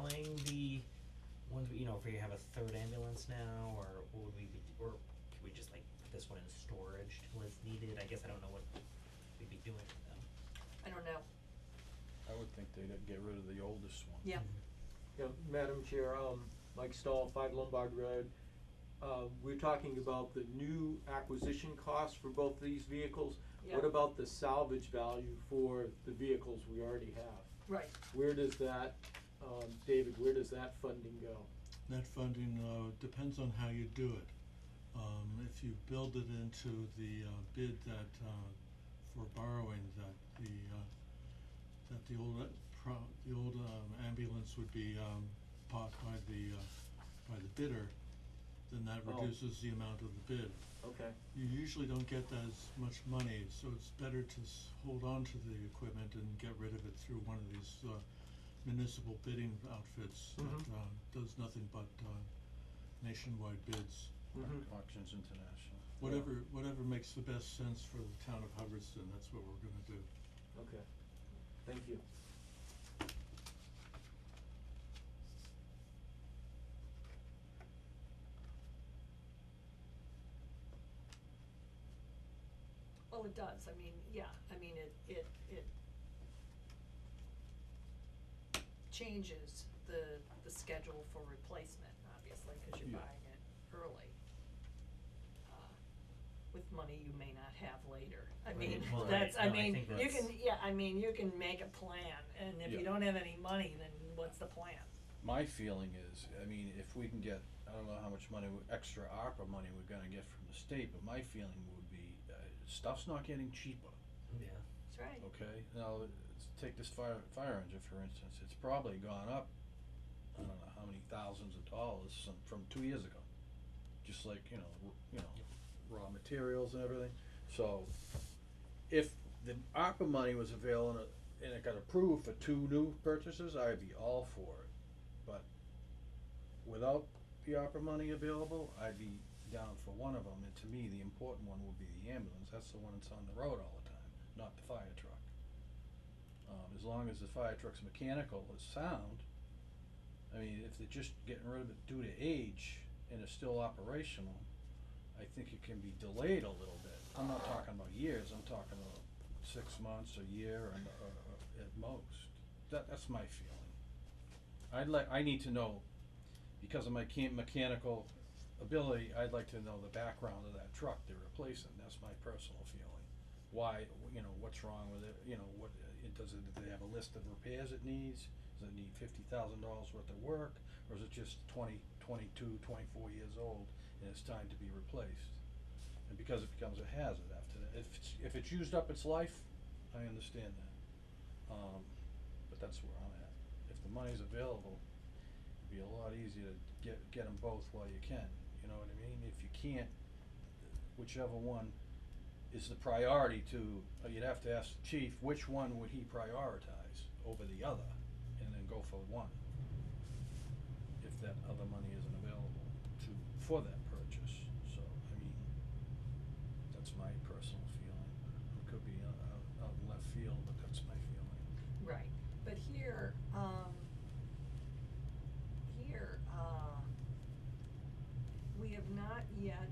buying the ones, you know, if we have a third ambulance now, or would we be, or could we just like put this one in storage till it's needed? I guess I don't know what we'd be doing with them. I don't know. I would think they'd get rid of the oldest one. Yeah. Yeah, Madam Chair, Mike Stahl, 5 Lombard Road. We're talking about the new acquisition costs for both these vehicles. Yeah. What about the salvage value for the vehicles we already have? Right. Where does that, David, where does that funding go? That funding depends on how you do it. If you build it into the bid that for borrowing that the old ambulance would be bought by the bidder, then that Oh. reduces the amount of the bid. Okay, You usually don't get as much money, so it's better to hold on to the equipment and get rid of it through one of these municipal bidding outfits that does nothing but nationwide bids. Auctions International. Whatever makes the best sense for the town of Hubbardston, that's what we're gonna do. okay, thank you. Well, it does, I mean, yeah, I mean, it changes the schedule for replacement, obviously, cause you're Yeah. buying it early. With money you may not have later, I Right. mean, Well, that's, right. I No, I mean, think you that's- can, yeah, I mean, you can make a plan, and if you Yeah. don't have any money, then what's the plan? My feeling is, I mean, if we can get, I don't know how much money, extra Arpa money we're gonna get from the state, but my feeling would be, stuff's not getting cheaper, Yeah. That's right. okay? Now, let's take this fire engine, for instance, it's probably gone up, I don't know how many thousands of dollars from 2 years ago. Just like, you know, raw materials and everything, so if the ARPA money was available and it got approved for 2 new purchases, I'd be all for it. But without the ARPA money available, I'd be down for one of them, and to me, the important one would be the ambulance, that's the one that's on the road all the time, not the fire truck. As long as the fire truck's mechanical is sound, I mean, if they're just getting rid of it due to age and it's still operational, I think it can be delayed a little bit. I'm not talking about years, I'm talking about 6 months, a year, and at most. That's my feeling. I need to know, because of my mechanical ability, I'd like to know the background of that truck they're replacing, that's my personal feeling. Why, you know, what's wrong with it, you know, what, do they have a list of repairs it needs? Does it need $50,000 worth of work, or is it just 22, 24 years old and it's time to be replaced? And because it becomes a hazard after that, if it's used up its life, I understand that. But that's where I'm at. If the money's available, it'd be a lot easier to get them both while you can, you know what I mean? If you can't, whichever one is the priority to, you'd have to ask the chief, which one would he prioritize over the other, and then go for one, if that other money isn't available for that purchase. So, I mean, that's my personal feeling. It could be out in left field, but that's my feeling. Right, but here, we have not yet,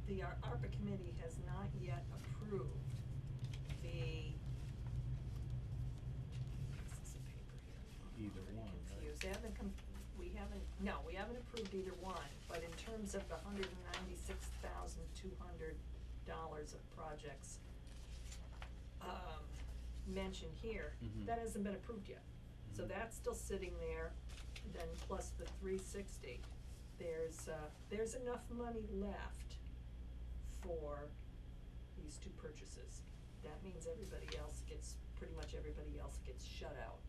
the ARPA committee has not yet approved the, this is a paper here, I'm Either already one, right? confused, they haven't we haven't approved either one, but in terms of the $196,200 of projects mentioned here, that hasn't been approved yet. So that's still sitting there, then plus the 360, there's enough money left for these 2 purchases. That means pretty much everybody else gets shut out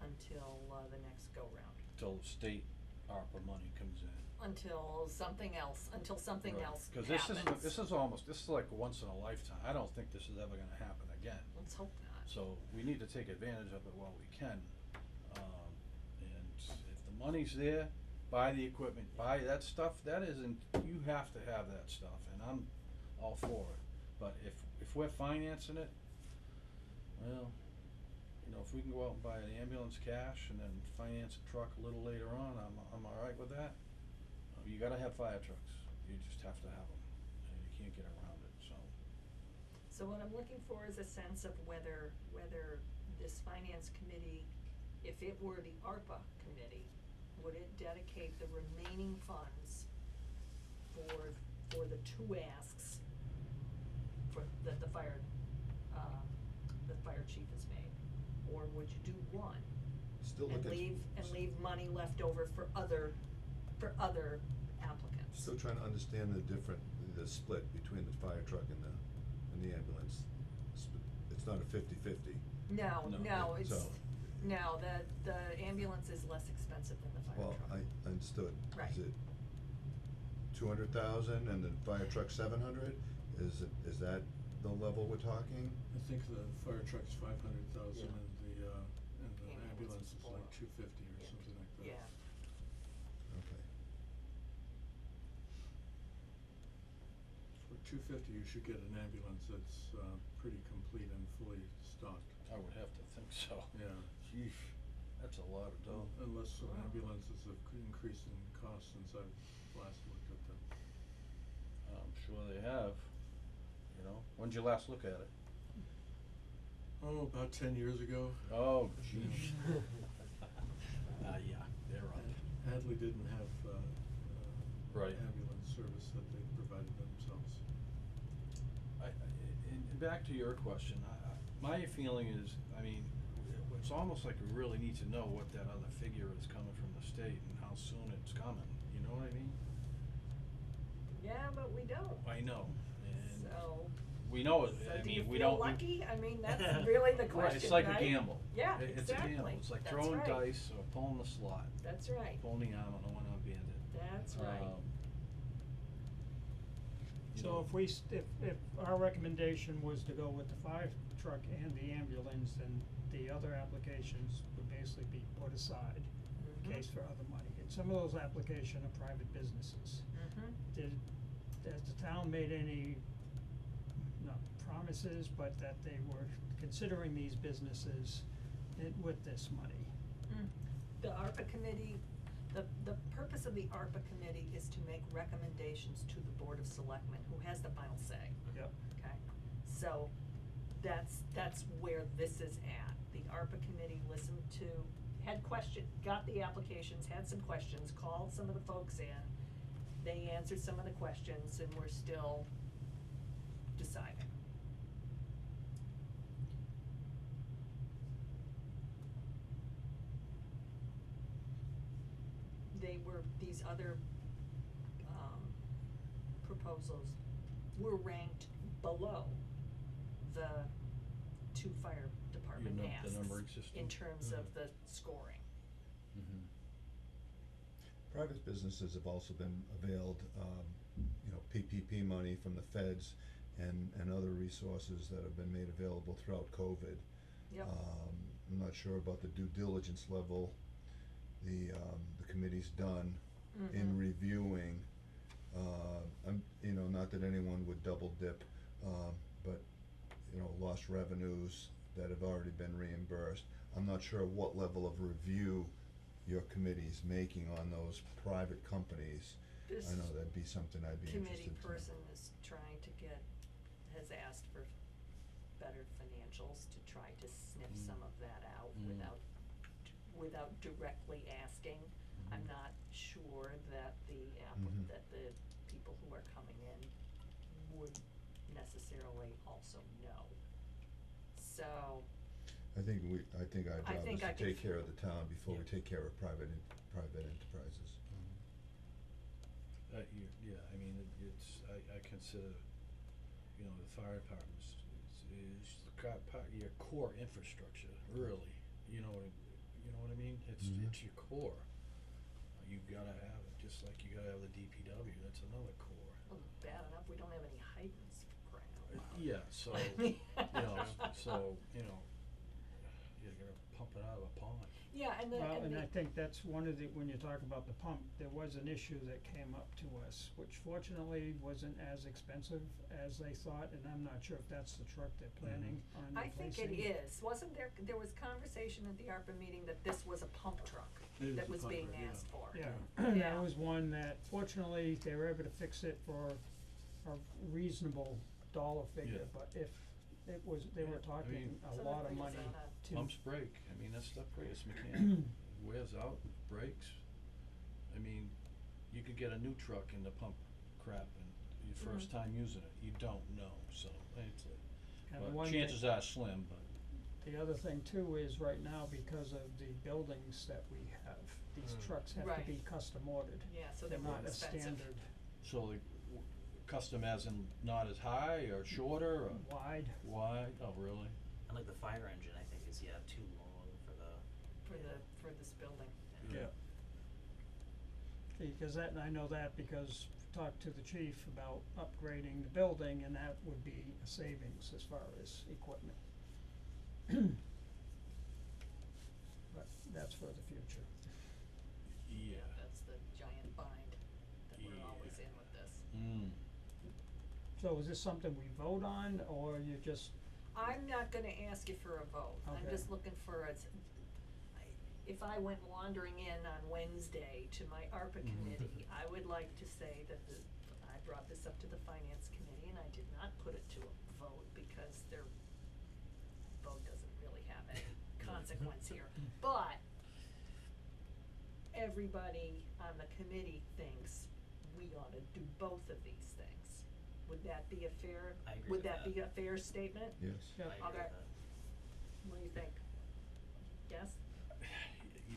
until the next go-round. Till state ARPA money comes in. Until something else Right. happens. Cause this is like once in a lifetime, I don't think this is ever gonna happen again. Let's hope not. So we need to take advantage of it while we can. And if the money's there, buy the equipment, buy that stuff, you have to have that stuff, and I'm all for it. But if we're financing it, well, you know, if we can go out and buy an ambulance cash and then finance a truck a little later on, I'm alright with that. You gotta have fire trucks, you just have to have them, and you can't get around it, so. So what I'm looking for is a sense of whether this finance committee, if it were the ARPA committee, would it dedicate the remaining funds for the two asks that the fire chief has made? Or would you do one? Still And looking. leave money left over for other applicants? Still trying to understand the split between the fire truck and the ambulance. It's not a 50-50. No, No. it's, So- no, the ambulance is less expensive than the fire Well, truck. I understood. Right. Is it 200,000 and the fire truck 700? Is that the level we're talking? I think the fire truck's 500,000 Yeah. and the Ambulance ambulance is is more. like 250 or Yeah. something like that. Yeah, Okay. For 250, you should get an ambulance that's pretty complete and fully stocked. I would have to think so. Yeah. Sheesh, that's a lot of dough. Unless Wow. ambulances have increased in cost since I've last looked at them. I'm sure they have, you know, when'd you last look at it? Oh, about 10 years ago. Oh, jeez. Yeah, they're up. Hadley didn't have Right. ambulance service that they provided themselves. And back to your question, my feeling is, I mean, it's almost like we really need to know what that other figure is coming from the state and how soon it's coming, you know what I mean? yeah, but we don't, I know, and so. we know it, So I do you mean, we feel don't. lucky? I mean, that's really the question, Right, it's like right? a gamble. Yeah, It's a gamble, exactly. it's like That's throwing right. dice or pulling the slot, That's right, pulling the arm on the one-armed bandit. that's right. You So know, if our recommendation was to go with the fire truck and the ambulance, then the other applications would basically be put aside in Mhm. case for other money. And some of those applications are private businesses. Mhm. Has the town made any, not promises, but that they were considering these businesses with this money? The ARPA committee, the purpose of the ARPA committee is to make recommendations to the Board of Selectmen, who has the final say. Yep. Okay, so that's where this is at. The ARPA committee listened to, got the applications, had some questions, called some of the folks in. They answered some of the questions and we're still deciding. These other proposals were ranked below the two fire department asks. the number existing. In terms of the scoring. Mhm. Private businesses have also been availed, PPP money from the feds and other resources that have been made available throughout COVID. Yep. I'm not sure about the due diligence level the committee's done in Mhm. reviewing, not that anyone would double dip, but, lost revenues that have already been reimbursed. I'm not sure what level of review your committee's making on those private companies. This I know that'd be something I'd be interested committee to. person is trying to has asked for better financials to try to sniff some of that out without directly asking. I'm not sure that Mhm. that the people who are coming in would necessarily also know. So, I think our I job think is I to can take care of the town before we Yeah. take care of private enterprises. Yeah, I mean, I consider, the fire department is your core infrastructure, really, you know what I mean? It's your core. You gotta have it, just like you gotta have the DPW, that's another core. well, bad enough, we don't have any hydrants for crying out loud. Yeah, so, I mean- you're gonna pump it out of a pond. Yeah, and the, Well, and and the, I think that's one of the, when you talk about the pump, there was an issue that came up to us, which fortunately wasn't as expensive as they thought, and I'm not sure if that's the truck they're planning on I replacing. think it is, wasn't there was conversation at the ARPA meeting that this was a pump truck It is that a was pump being truck, yeah. asked for. Yeah, Yeah. that was one that fortunately they were able to fix it for a reasonable dollar figure, Yeah. but if it was, they were Yeah, I talking mean- a So lot that of brings money that up. to. Pumps break, I mean, that stuff breaks, it's mechanical, wears out, breaks. I mean, you could get a new truck and the pump crap and your first time using it, you don't know, so it's And the but one chances are slim, but The other thing too is right now, because of the buildings that we have, these trucks have to be Right. custom ordered. Yeah, so they're more expensive. Not a standard so like custom as in not as high or shorter or wide. wide, oh really? And like the fire engine, I think is, too long for the. For this building. Yeah. Because that, and I know that because talked to the chief about upgrading the building, and that would be a savings as far as equipment. But that's for the future. Yeah. That's the giant bind that we're always in with this. So is this something we vote on, or you just, I'm not gonna ask you for a vote, I'm Okay. just looking for if I went wandering in on Wednesday to my ARPA committee, I would like to say that I brought this up to the finance committee and I did not put it to a vote because their vote doesn't really have any consequence here. But everybody on the committee thinks we ought to do both of these things. Would that be a fair, I agree would with that that. be a fair statement? Yes. yeah, I agree Okay. with that. What do you think? Yes?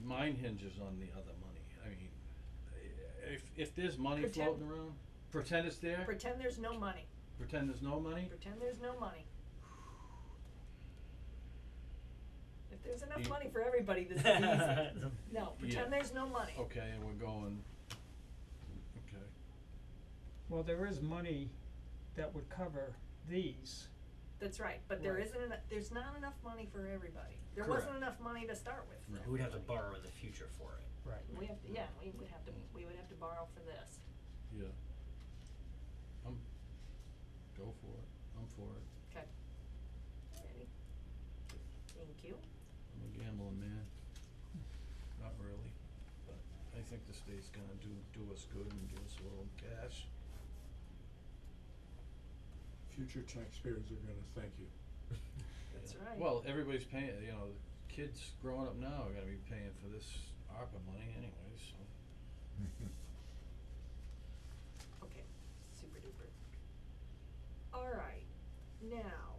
Mine hinges on the other money, I mean, if there's money Pretend- floating around, pretend it's there, Pretend there's no money, pretend there's no money, pretend there's no money. If there's enough You- money for everybody, this is easy. No, pretend Yeah. there's no money. okay, and we're going, okay. well, there is money that would cover these. That's right, but there Right. isn't enough, there's not enough money for everybody. There Correct. wasn't enough money to start with. for Right. We would have to everybody. borrow in the future for it. Right. We have to, yeah, we would have to borrow for this. Yeah. Go for it, I'm for it, Okay. Ready? Thank you. I'm a gambling man, not really, but I think the state's gonna do us good and give us a little cash. Future taxpayers are gonna thank you. That's Yeah. right. Well, everybody's paying, kids growing up now are gonna be paying for this ARPA money anyways, so. Okay, super duper. Alright, now,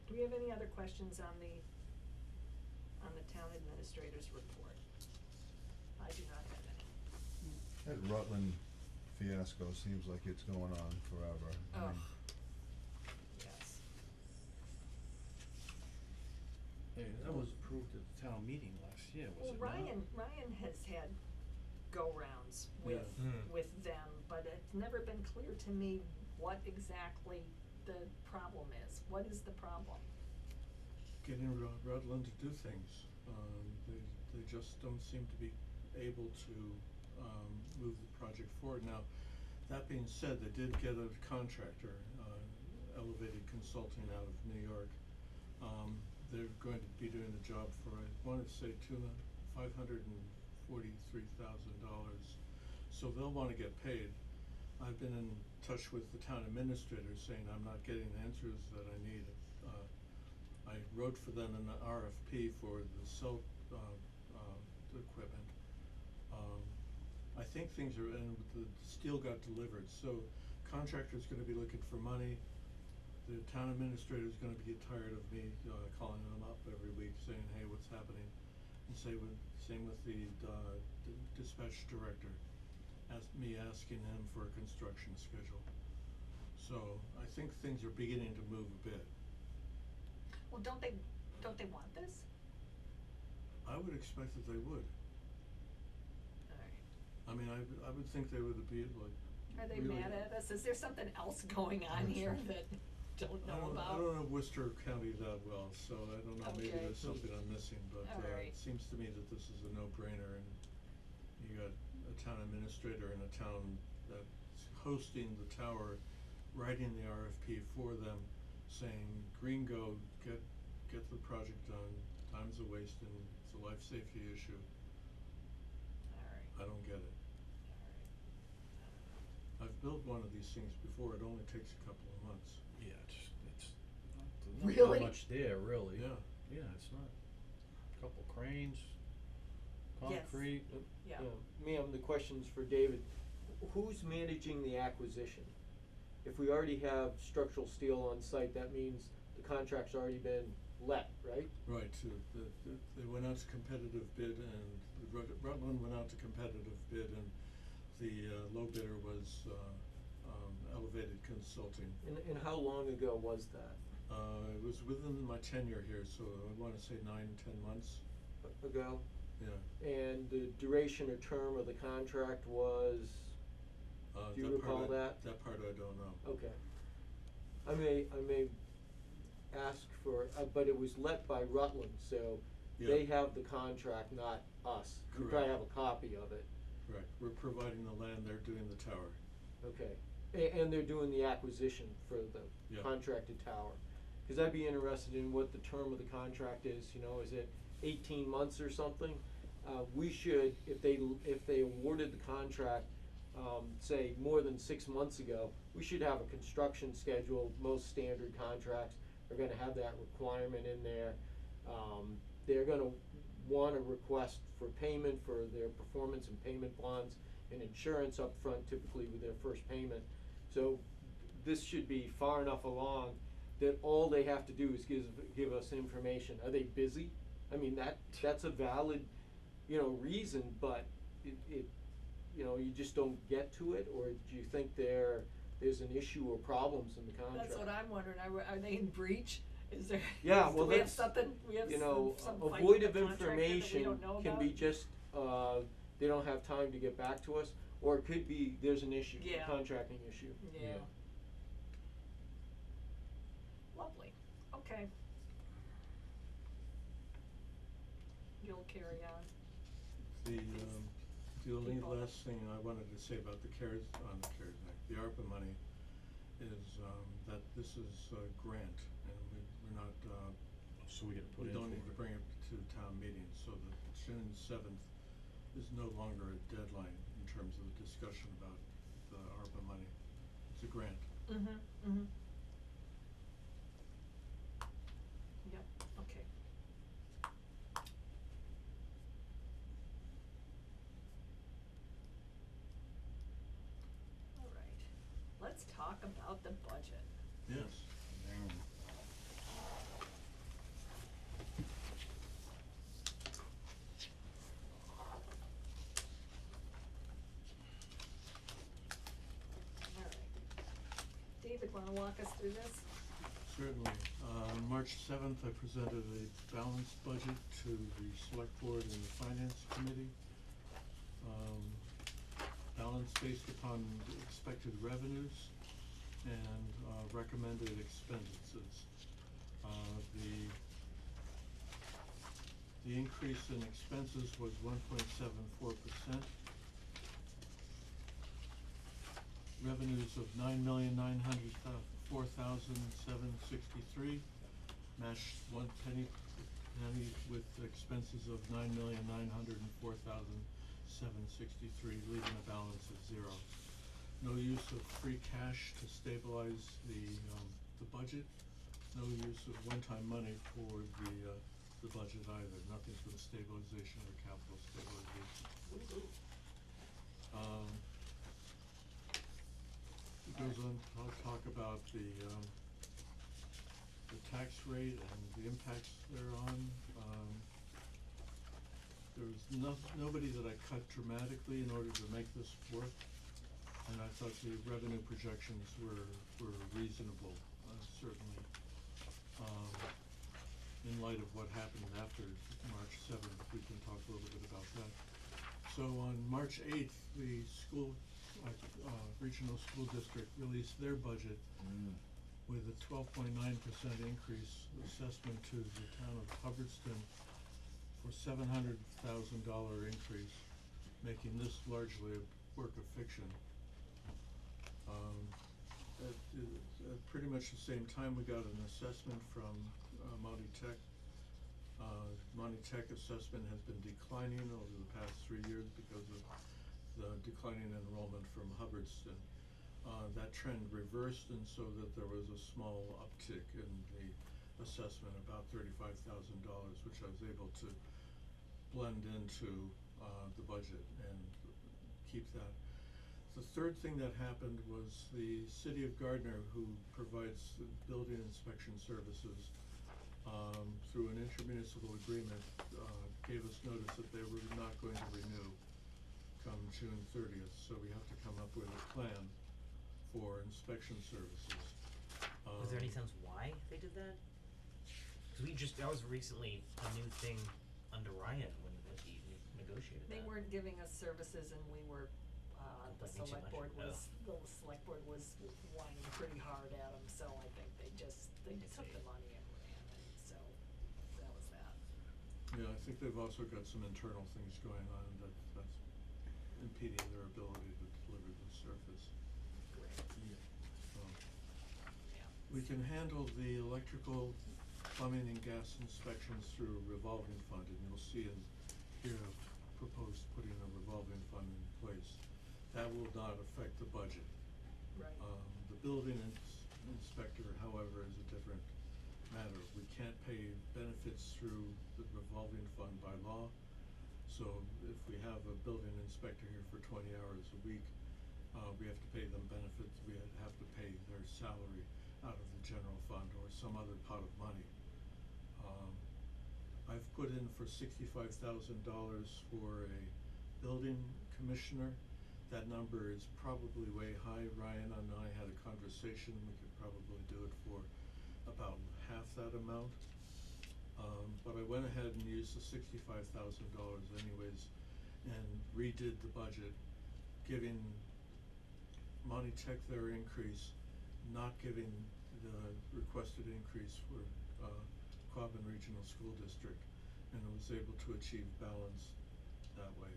do we have any other questions on the town administrator's report? I do not have any. That Rutland fiasco seems like it's going on forever. I Oh. mean, Yes. Hey, that was approved at the town meeting last year, was Well, it not? Ryan has had go-rounds with, Yeah. Mm. with them, but it's never been clear to me what exactly the problem is. What is the problem? Getting Rutland to do things, they just don't seem to be able to, move the project forward. Now, that being said, they did get a contractor, Elevated Consulting out of New York. They're going to be doing the job for, I wanna say $543,000, so they'll wanna get paid. I've been in touch with the town administrator saying I'm not getting the answers that I need. I wrote for them an RFP for the cell, equipment. I think things are, and the steel got delivered, so contractor's gonna be looking for money. The town administrator's gonna get tired of me, calling them up every week saying, hey, what's happening? And same with the dispatch director, asking him for a construction schedule. So I think things are beginning to move a bit. Well, don't they want this? I would expect that they would. Alright. I mean, I would think they would be like, Are they really- mad at us? Is there something else going on here that, don't I know don't, about? I don't know Worcester County that well, so I don't know, maybe Okay. there's something I'm missing, but Alright. it seems to me that this is a no-brainer, and you got a town administrator in a town that's hosting the tower, writing the RFP for them, saying, green go, get the project done, time's a waste and it's a life safety issue. Alright, I don't get it. alright. I've built one of these things before, it only takes a couple of months. Yeah, it's not Really? that much there, really. Yeah. Yeah, it's not. Couple cranes, Yes. concrete. Yeah. Ma'am, the question's for David. Who's managing the acquisition? If we already have structural steel on site, that means the contract's already been let, right? Right, so they went out to competitive bid, and Rutland went out to competitive bid, and the low bidder was Elevated Consulting. And how long ago was that? It was within my tenure here, so I wanna say 9-10 months, Ago? yeah. And the duration or term of the contract was, do you That part recall that? That part I don't know. Okay. I may ask for, but it was let by Rutland, so they Yeah. have the contract, not us. We probably Correct. have a copy of it. Correct, we're providing the land, they're doing the tower. Okay. And they're doing the acquisition for the Yeah. contracted tower. Cause I'd be interested in what the term of the contract is, you know, is it 18 months or something? We should, if they awarded the contract, say more than 6 months ago, we should have a construction schedule. Most standard contracts are gonna have that requirement in there. They're gonna want a request for payment for their performance and payment bonds and insurance up front, typically with their first payment. So this should be far enough along that all they have to do is give us information. Are they busy? I mean, that's a valid, you know, reason, but it you know, you just don't get to it, or do you think there's an issue or problems in the contract? That's what I'm wondering, are they in breach? Is there, Yeah, do well, we have that's, something, we have you know, some fight with the avoided contractor that we information don't know can about? be just, they don't have time to get back to us, or it could be, there's an issue, Yeah. a contracting issue. Yeah. Lovely, okay. You'll carry on. The only People. last thing I wanted to say about the CARES Act, the ARPA money, is that this is a grant, and we're not, So we gotta put we in don't for need to it. bring it to town meeting, so that June 7th is no longer a deadline in terms of the discussion about the ARPA money. It's a grant. Yep, okay. All right, let's talk about the budget. Yes. All right. David, wanna walk us through this? Certainly. On March 7th, I presented a balanced budget to the Select Board and the Finance Committee. Balanced based upon the expected revenues and recommended expenditures. The increase in expenses was 1.74%. Revenues of $9,904,763, matched one penny with expenses of $9,904,763, leaving a balance of 0. No use of free cash to stabilize the budget. No use of one-time money for the budget either. Nothing for the stabilization or capital stabilization. It goes on to talk about the tax rate and the impacts thereon. There was nobody that I cut dramatically in order to make this work, and I thought the revenue projections were reasonable, certainly, in light of what happened after March 7th. We can talk a little bit about that. So on March 8th, the regional school district released their budget, with a 12.9% increase assessment to the town of Hubbardston for $700,000 increase, making this largely a work of fiction. At pretty much the same time, we got an assessment from Monty Tech. Monty Tech assessment has been declining over the past 3 years because of the declining enrollment from Hubbardston. That trend reversed, and so that there was a small uptick in the assessment, about $35,000, which I was able to blend into the budget and keep that. The third thing that happened was the city of Gardner, who provides the building inspection services through an intermunicipal agreement, gave us notice that they were not going to renew come June 30th, so we have to come up with a plan for inspection services. Was there any sense why they did that? Cause that was recently a new thing under Ryan when he negotiated They that. weren't giving us services and we were, the Complaining too select much? board Oh. the select board was whining pretty hard at them, so I think they took the money and ran, and so that was that. Yeah, I think they've also got some internal things going on that's impeding their ability to deliver the service. Great, So, yeah. we can handle the electrical, plumbing and gas inspections through a revolving fund, and you'll see in here I've proposed putting a revolving fund in place. That will not affect the budget. Right. The building inspector, however, is a different matter. We can't pay benefits through the revolving fund by law. So if we have a building inspector here for 20 hours a week, we have to pay them benefits, we have to pay their salary out of the general fund or some other pot of money. I've put in for $65,000 for a building commissioner. That number is probably way high. Ryan and I had a conversation, we could probably do it for about half that amount. But I went ahead and used the $65,000 anyways and redid the budget, giving Monty Tech their increase, not giving the requested increase for Quabbin Regional School District, and I was able to achieve balance that way.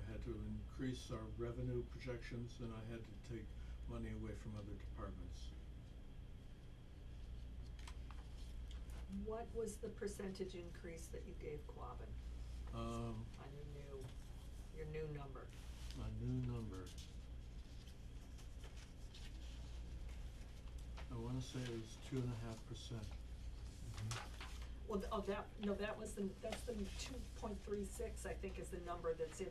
Had to increase our revenue projections, and I had to take money away from other departments. What was the percentage increase that you gave Quabbin on your new number? My new number. I wanna say it was 2.5%. Well, that's the 2.36, I think, is the number that's in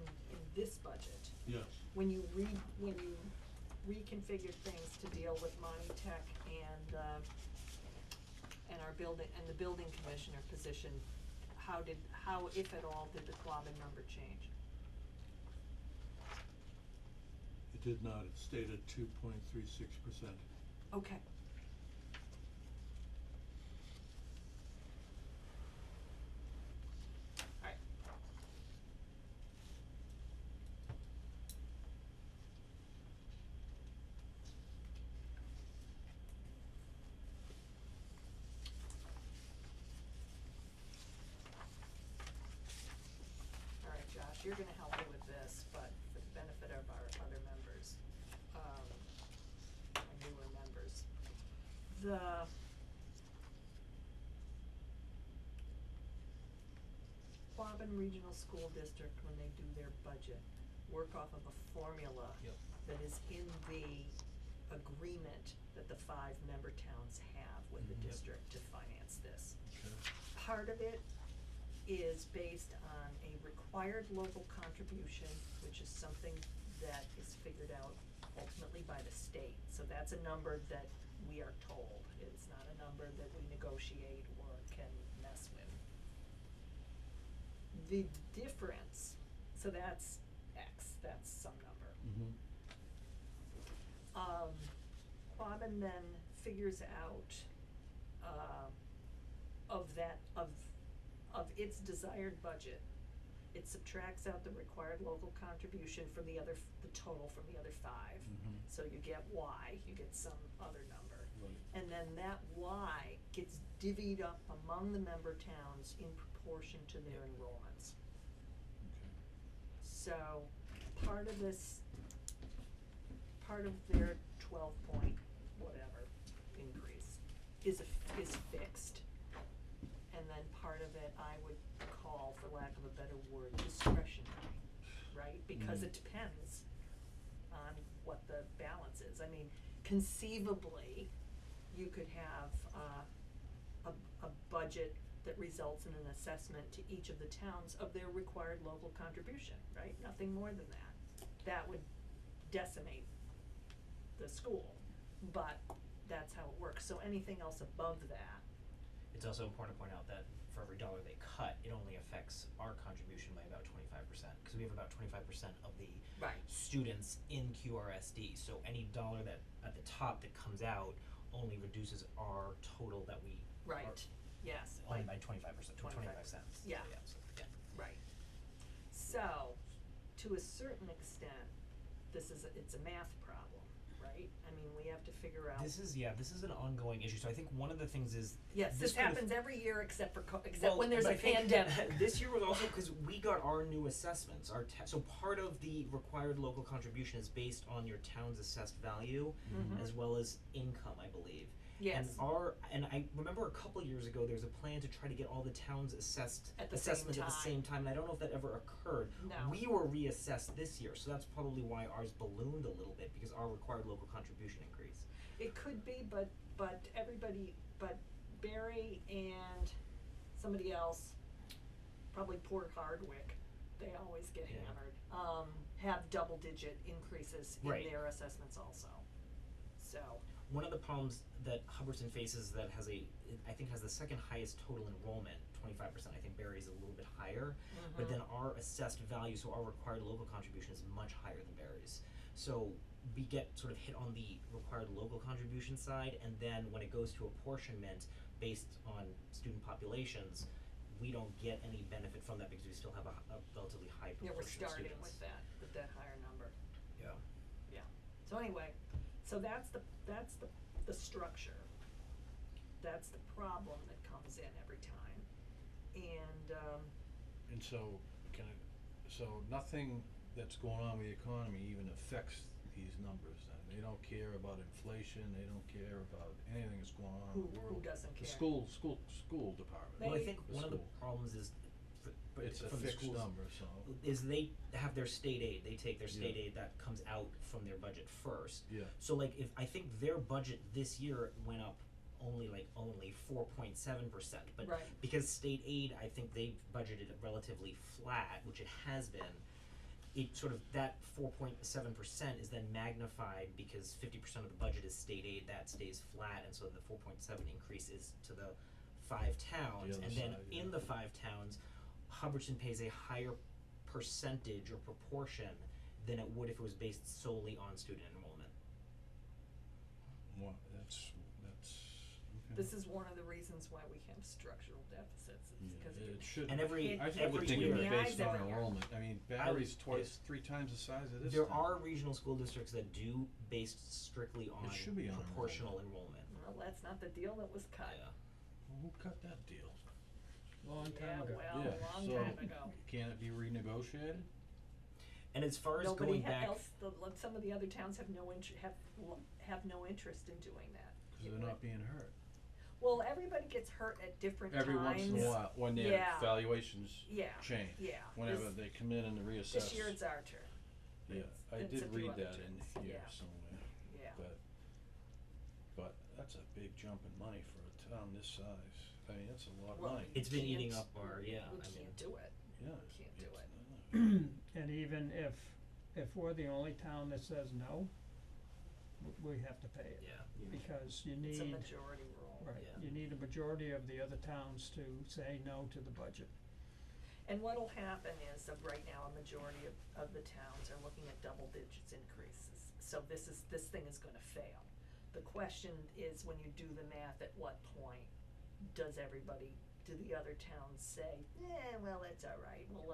this budget. Yes. When you reconfigured things to deal with Monty Tech and our building, and the building commissioner position, how, if at all, did the Quabbin number change? It did not, it stayed at 2.36%. Okay. Alright. Alright, Josh, you're gonna help me with this, but for the benefit of our other members, our newer members. The Quabbin Regional School District, when they do their budget, work off of a formula Yep. that is in the agreement that the 5 member towns have with the Mhm. Yep. district to finance this. Okay. Part of it is based on a required local contribution, which is something that is figured out ultimately by the state. So that's a number that we are told. It's not a number that we negotiate or can mess with. The difference, so that's X, that's some number. Mm-hmm. Quabbin then figures out, of its desired budget, it subtracts out the required local contribution from the other, the total from the other five. Mhm. So you get Y, you get some other number. Right. And then that Y gets divvied up among the member towns in proportion to their enrollments. Okay. So, part of this, part of their 12 point whatever increase is fixed. And then part of it I would call, for lack of a better word, discretionary, right? Because it depends on what the balance is. I mean, conceivably, you could have a budget that results in an assessment to each of the towns of their required local contribution, right? Nothing more than that. That would decimate the school, but that's how it works. So anything else above that, It's also important to point out that for every dollar they cut, it only affects our contribution by about 25%, cause we have about 25% of the right, students in QRSD, so any dollar that, at the top that comes out only reduces our total that we right, are yes, only like, by 25%, 25 cents. Yeah. So, yeah. right. So, to a certain extent, it's a math problem, right? I mean, we have to figure out. This is an ongoing issue, so I think one of the things is. Yes, this could've- happens every year except for except Well, when there's but a I think pandemic. This year was also because we got our new assessments, so part of the required local contribution is based on your town's assessed value, Mhm. as well as income, I believe. Yes. And I remember a couple years ago, there was a plan to try to get all the towns assessed, At the same assessment at the same time, and I don't know if that ever occurred. No. We were reassessed this year, so that's probably why ours ballooned a little bit, because our required local contribution increased. It could be, but Barry and somebody else, probably Port Hardwick, they always get Yeah. hammered, have double digit increases in Right. their assessments also. So, One of the problems that Hubbardson faces that I think has the second highest total enrollment, 25%, I think Barry's a little bit higher, but then our assessed value, so our required local contribution is much higher than Barry's. So we get sort of hit on the required local contribution side, and then when it goes to apportionment based on student populations, we don't get any benefit from that because we still have a relatively high yeah, we're proportion of starting students. with that higher number. Yeah. Yeah, so anyway, so that's the structure. That's the problem that comes in every time. And so, so nothing that's going on with the economy even affects these numbers then? They don't care about inflation, they don't care about anything that's going on in the world? Who doesn't The care? school department. Well, I They- think The one of the school. problems is It's a from the fixed schools number, so. is they have their state aid, they take their state Yeah. aid that comes out from their budget first. Yeah. So like if I think their budget this year went up only 4.7%, but Right. because state aid, I think they've budgeted it relatively flat, which it has been. It sort of, that 4.7% is then magnified because 50% of the budget is state aid, that stays flat, and so the 4.7 increase is to the 5 towns, other and then side, yeah. in the 5 towns, Hubbardson pays a higher percentage or proportion than it would if it was based solely on student enrollment. Well, that's, okay. This is one of the reasons why we have structural deficits, is Yeah, because it should. And every- I would every think year- of it In the eyes based on every year. enrollment, I mean, Barry's twice, 3 times the size of this There town. are regional school districts that do based strictly on should be on proportional enrollment. well, that's not the deal that was cut. Yeah. Well, who cut that deal? Long time Yeah, ago. well, Yeah, a long so- time ago. Can't it be renegotiated? And as far as Nobody going back, else, some of the other towns have no have no interest in doing that. Cause they're not being hurt. Well, everybody gets hurt at different times. Every once in a while, when their Yeah. valuations Yeah, change, yeah. whenever This- they come in and reassess. This year it's our turn. Yeah, I it's did a few read other that in turns, here yeah. somewhere, Yeah. but that's a big jump in money for a town this size. I mean, that's a lot of Well, money. it's been eating can't- up our, yeah, We I mean, can't do it. Yeah. we can't do it's- it. And even if we're the only town that says no, we have to pay it. yeah. Because you It's a need, majority rule. right, Yeah. you need a majority of the other towns to say no to the budget. And what'll happen is that right now, a majority of the towns are looking at double digits increases. So this thing is gonna fail. The question is, when you do the math, at what point does everybody do the other towns say, well, it's all right, we'll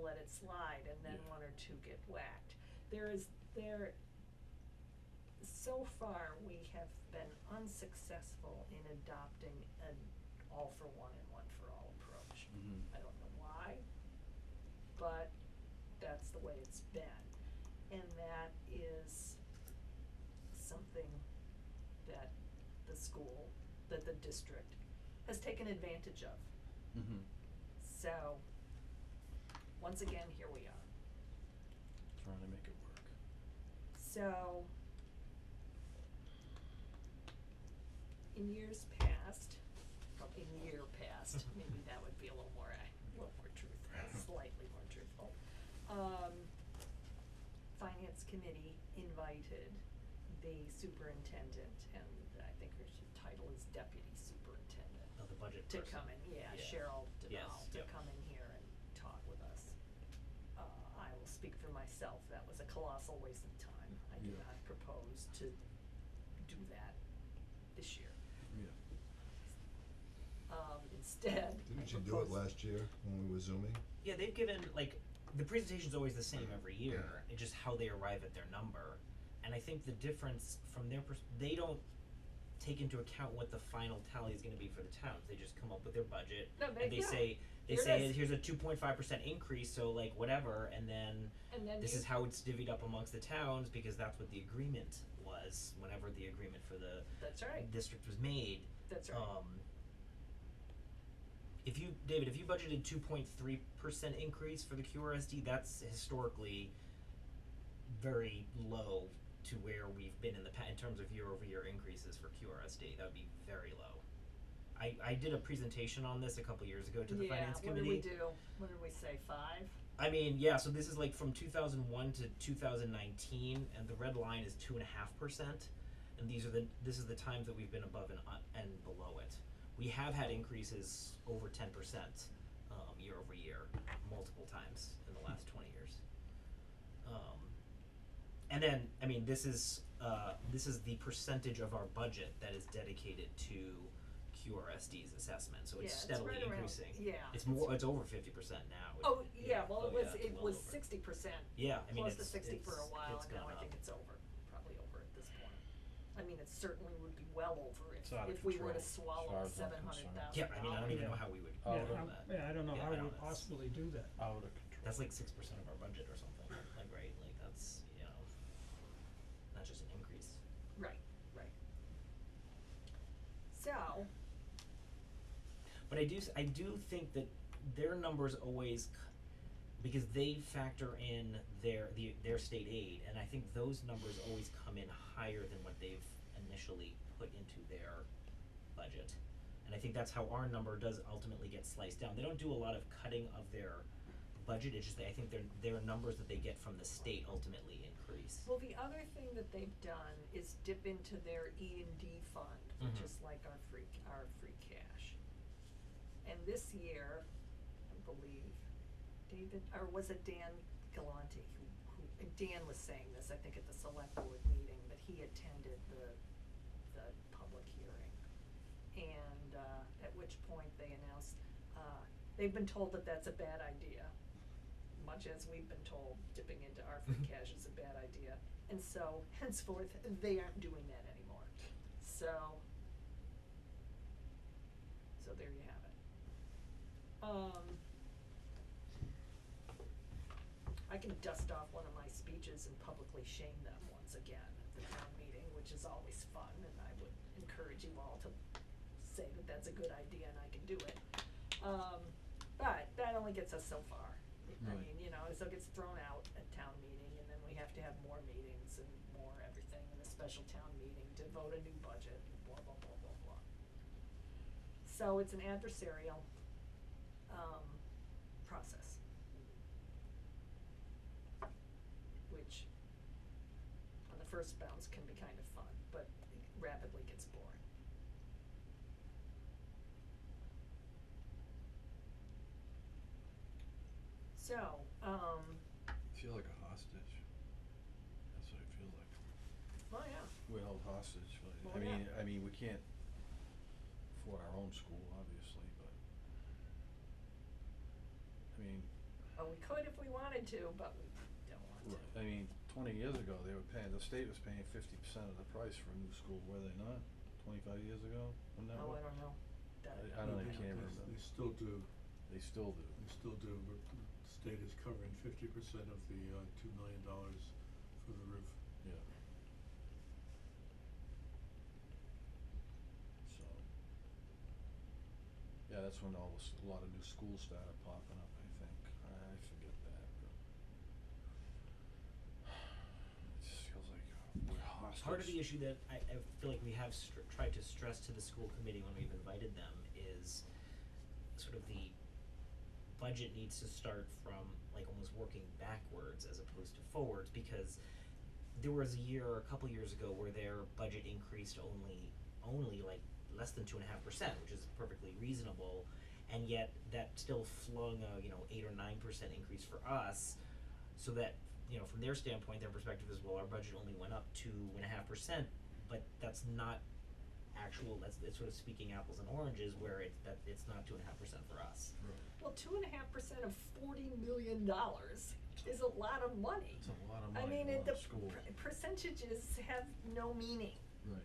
let it slide, and then Yeah. one or two get whacked. So far, we have been unsuccessful in adopting an all for one and one for all approach. I don't know why, but that's the way it's been. And that is something that the school, that the district has taken advantage of. So, once again, here we are. Trying to make it work. So, in years past, maybe that would be a little more truthful, slightly more truthful. Finance committee invited the superintendent, and I think her title is deputy superintendent, Oh, the budget to person. come in, Yeah. Cheryl Yes, Denal, to yep. come in here and talk with us. I will speak for myself, that was a colossal waste of time. I do Yeah. not propose to do that this year. Yeah. Instead, I Didn't you do it propose- last year when we were zooming? Yeah, they've given, like, the presentation's always the same every year, it's just how they arrive at their number. And I think the difference from their they don't take into account what the final tally is gonna be for the towns, they just come up with their budget, No, and they yeah, say, here it is. here's a 2.5% increase, so like, whatever, and then And then this you- is how it's divvied up amongst the towns, because that's what the agreement was, whenever the agreement for the That's right, district was made. that's right. If you, David, if you budgeted 2.3% increase for the QRSD, that's historically very low to where we've been in the in terms of year-over-year increases for QRSD. That would be very low. I did a presentation on this a couple years ago to the finance committee. What did we do? What did we say, 5? I mean, yeah, so this is like from 2001 to 2019, and the red line is 2.5%, and this is the times that we've been above and below it. We have had increases over 10%, year over year, multiple times in the last 20 years. And then, I mean, this is the percentage of our budget that is dedicated to QRSD's assessment, so it's Yeah, it's steadily right around- increasing. yeah, It's over 50% now. Oh, yeah, well, it was, it's it well was over. 60%. Yeah, I mean, Close to it's 60 for a while, it's and now gone I think up. it's over, probably over at this point. I mean, it certainly would be well over It's out of if we were control, to as swallow far as I'm $700,000. Yeah, I mean, I don't even Yeah. know how we would Oh, Yeah, do okay. that. yeah, I don't know Yeah, how I we don't would know. possibly do that. Out of control. That's like 6% of our budget or something, like, right, like, that's, not just an increase. Right, right. So, But I do think that their numbers always, because they factor in their state aid, and I think those numbers always come in higher than what they've initially put into their budget. And I think that's how our number does ultimately get sliced down. They don't do a lot of cutting of their budget, it's just that I think their numbers that they get from the state ultimately increase. well, the other thing that they've done is dip into their E&D fund, which Mhm. is like our free cash. And this year, I believe, David, or was it Dan Galante who and Dan was saying this, I think at the select board meeting, that he attended the public hearing. And, at which point they announced, they've been told that that's a bad idea, much as we've been told dipping into our free cash is a bad idea. And so henceforth, they aren't doing that anymore. So there you have it. I can dust off one of my speeches and publicly shame them once again at the town meeting, which is always fun, and I would encourage you all to say that that's a good idea and I can do it. But that only gets us so far. I Right. mean, it still gets thrown out at town meeting, and then we have to have more meetings and more everything, and a special town meeting to vote a new budget, and blah, blah, blah, blah, blah. So it's an adversarial, process. Which, on the first bounce, can be kind of fun, but it rapidly gets boring. So, I feel like a hostage. That's what I feel like. well, yeah, We're held hostage. Well, yeah. I mean, we can't afford our own school, obviously, but we could if we wanted to, but we don't want to. Right, I mean, 20 years ago, they were paying, the state was paying 50% of the price for a new school, were they not? 25 years ago, wasn't that Oh, what? I don't know. I don't, I They- can't they- remember. They still do, They still do. but the state is covering 50% of the, $2 million for the roof. Yeah. So, yeah, that's when a lot of new schools started popping up, I think. I forget that, but it just feels like we're hostage. Part of the issue that I feel like we have tried to stress to the school committee when we've invited them is sort of the budget needs to start from like almost working backwards as opposed to forwards, because there was a year or a couple years ago where their budget increased only like less than 2.5%, which is perfectly reasonable, and yet that still flung a 8 or 9% increase for us, so that from their standpoint, their perspective is, well, our budget only went up 2.5%, but that's not actual. It's sort of speaking apples and oranges, where it's not 2.5% for us. Right. Well, 2.5% of $40 million is a lot of money. It's a lot of I money mean, for a lot the of schools. percentages have no meaning. Right.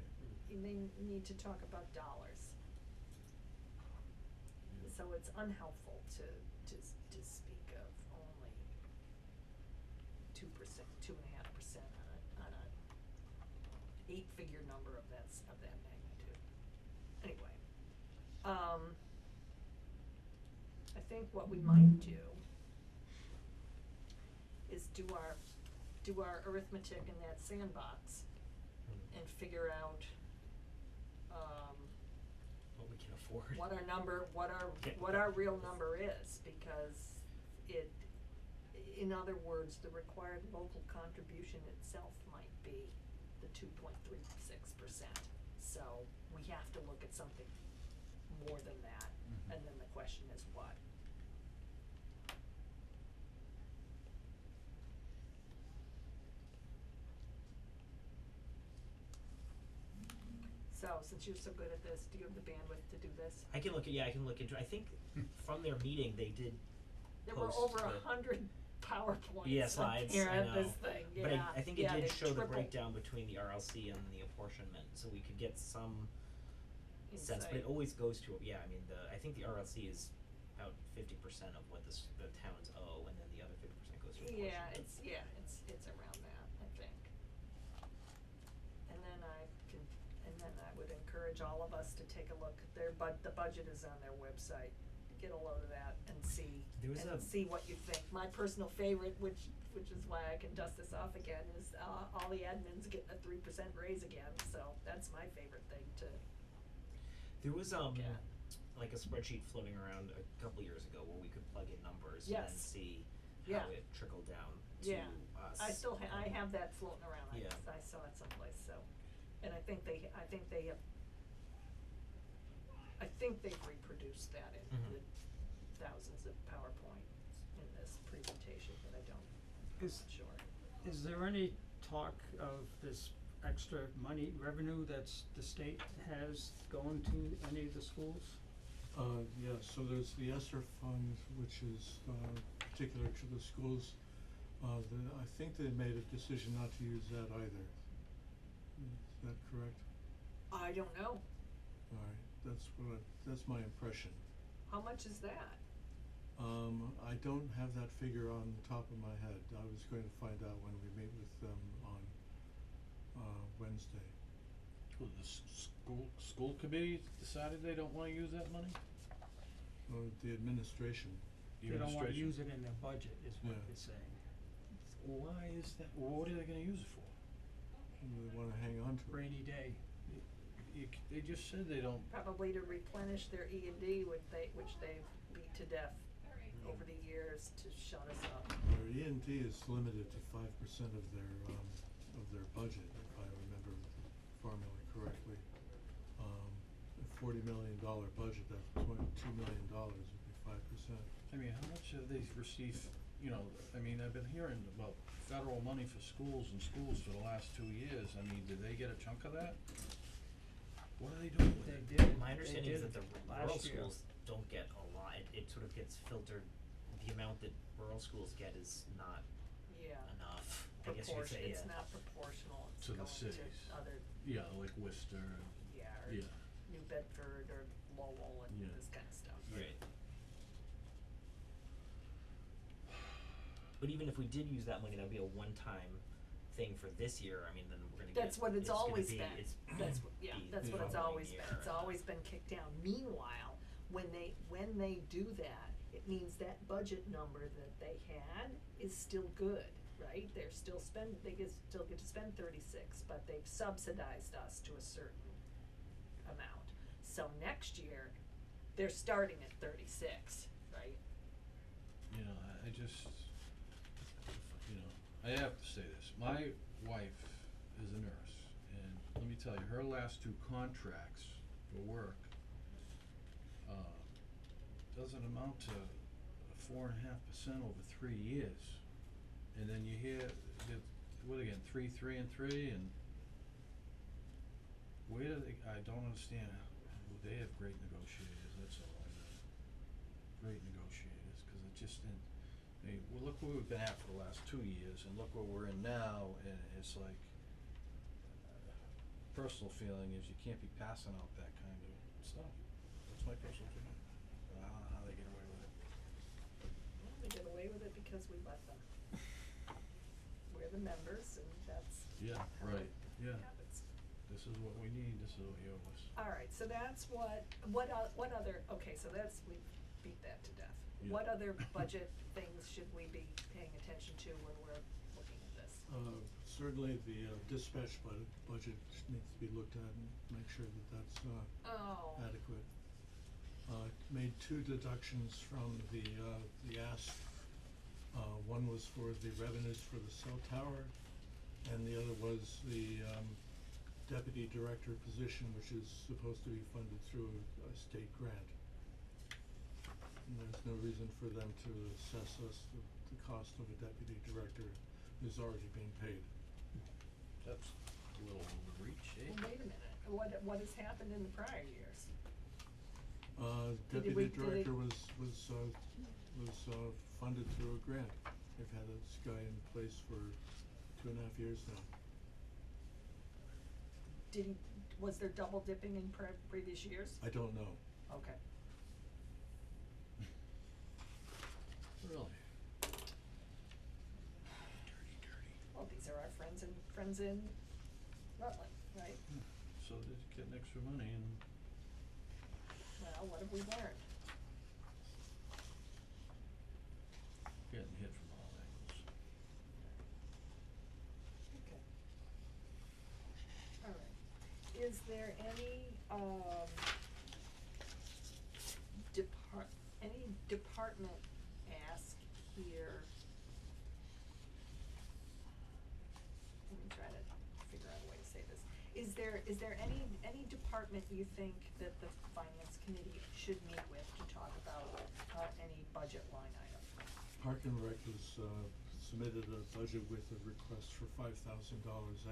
They need to talk about dollars. Yeah. So it's unhelpful to speak of only 2%, 2.5% on a 8-figure number of that magnitude. Anyway, I think what we might do is do our arithmetic in that sandbox and figure out What we can afford. what our real number is, because in other words, the required local contribution itself might be the 2.36%. So we have to look at something more than that, and then the question is what? So, since you're so good at this, do you have the bandwidth to do this? I can look into. I think from their meeting they did. There were post over the- 100 PowerPoints Yeah, slides. here I at know. this thing, yeah. But I think it yeah, did they show the tripled breakdown between the RLC and the apportionment, so we could get some sense. But insight. it always goes to I mean, I think the RLC is about 50% of what the towns owe, and then the other 50% goes to apportionment. It's around that, I think. And then I would encourage all of us to take a look at the budget is on their website. Get a load of that and see see what you think. My personal favorite, which is why I can dust this off again, is all the admins getting a 3% raise again. So that's my favorite thing to. There was Yeah. like a spreadsheet floating around a couple years ago where we could plug in numbers and Yes. see Yeah. how it trickled down to Yeah. us. I still I have that floating around. Yeah. I saw it someplace. So, and I think they've reproduced that in Mhm. the thousands of PowerPoints in this presentation, but I'm Is- not sure. Is there any talk of this extra money, revenue that's the state has going to any of the schools? Yeah, so there's the ESSER fund, which is, particular to the schools. I think they made a decision not to use that either. Is that correct? I don't know. Alright, that's my impression. How much is that? I don't have that figure on the top of my head. I was going to find out when we meet with them on, Wednesday. Well, the school committee decided they don't wanna use that money? The administration. They don't wanna Administration. use it in their budget, is what Yeah. they're saying. Why is that, what are they gonna use it for? They wanna hang on to it. Rainy day. They just said they don't. Probably to replenish their E&D, which they've beat to death over the years to shut us up. Their E&D is limited to 5% of their budget, if I remember the formula correctly. A $40 million budget, that's $22 million would be 5%. I mean, how much have they received, I mean, I've been hearing about federal money for schools for the last 2 years. I mean, did they get a chunk of that? What are they doing with it? They did. My understanding is that the rural last year. schools don't get a lot. It sort of gets filtered the amount that rural schools get is not Yeah. enough, I guess you could say, It's yeah. not proportional, it's To the going to cities. other, Yeah, like Worcester, yeah, or yeah, New Bedford or Lowell and Yeah. this kinda stuff. Right. But even if we did use that money, that'd be a one-time thing for this year, I mean, then we're gonna get, That's what it's gonna always be- been, it's that's what, yeah, be that's the what it's following always been, year it's and always been kicked down. Meanwhile, when they do that, it means that budget number that they had is still good, right? They're still still get to spend 36, but they've subsidized us to a certain amount. So next year, they're starting at 36, right? you know, I just, you know, I have to say this, my wife is a nurse, and let me tell you, her last two contracts for work, doesn't amount to 4.5% over 3 years. And then you hear, what again, 3, 3, and 3, and where do they, I don't understand, well, they have great negotiators, that's all I know. Great negotiators, cause it just didn't, I mean, well, look where we've been at for the last 2 years, and look where we're in now, and it's like, personal feeling is you can't be passing out that kind of stuff. That's my personal feeling. I don't know how they get away with it. Well, they get away with it because we let them. We're the members and that's Yeah, how right, it yeah. happens. This is what we need, this is what you owe us. Alright, so that's what other, okay, so that's, we beat that to death. Yeah. What other budget things should we be paying attention to when we're looking at this? Certainly the dispatch budget needs to be looked at and make sure that that's Oh, adequate. Made 2 deductions from the ask. One was for the revenues for the cell tower, and the other was the deputy director position, which is supposed to be funded through a state grant. And there's no reason for them to assess us the cost of a deputy director who's already being paid. That's a little overreach, eh? well, wait a minute, what has happened in the prior years? Deputy did director they- was funded through a grant. They've had this guy in place for 2.5 years now. Was there double dipping in previous years? I don't know. Okay. Really? Well, these are our friends in Rutland, right? So they're getting extra money and Well, what have we learned? getting hit from all angles. Okay. Alright. Is there any, department ask here? Let me try to figure out a way to say this. Is there any department you think that the finance committee should meet with to talk about, any budget line item? Park and Rec has submitted a budget with a request for $5,000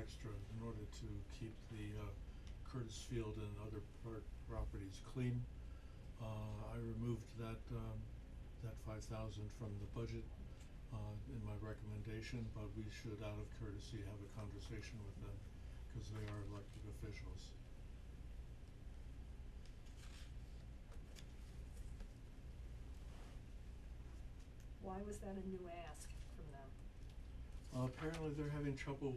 extra in order to keep the Curtis Field and other park properties clean. I removed that $5,000 from the budget in my recommendation, but we should, out of courtesy, have a conversation with them, cause they are elected officials. Why was that a new ask from them? Apparently they're having trouble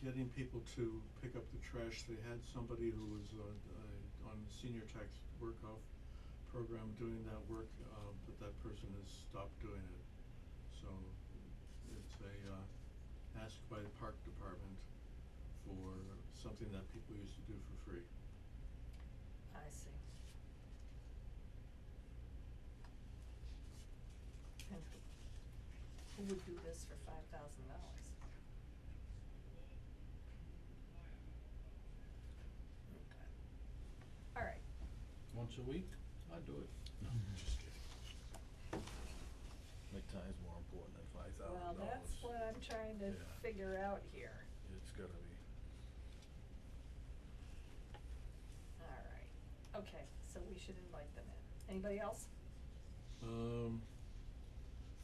getting people to pick up the trash. They had somebody who was on the senior tax work-off program doing that work, but that person has stopped doing it. So it's a ask by the park department for something that people used to do for free. I see. And who would do this for $5,000? Okay. Alright, Once a week, I'd do it. No, just kidding. My time's more important than $5,000. well, that's what I'm trying to Yeah. figure out here. It's gotta be. Alright, okay, so we should invite them in. Anybody else?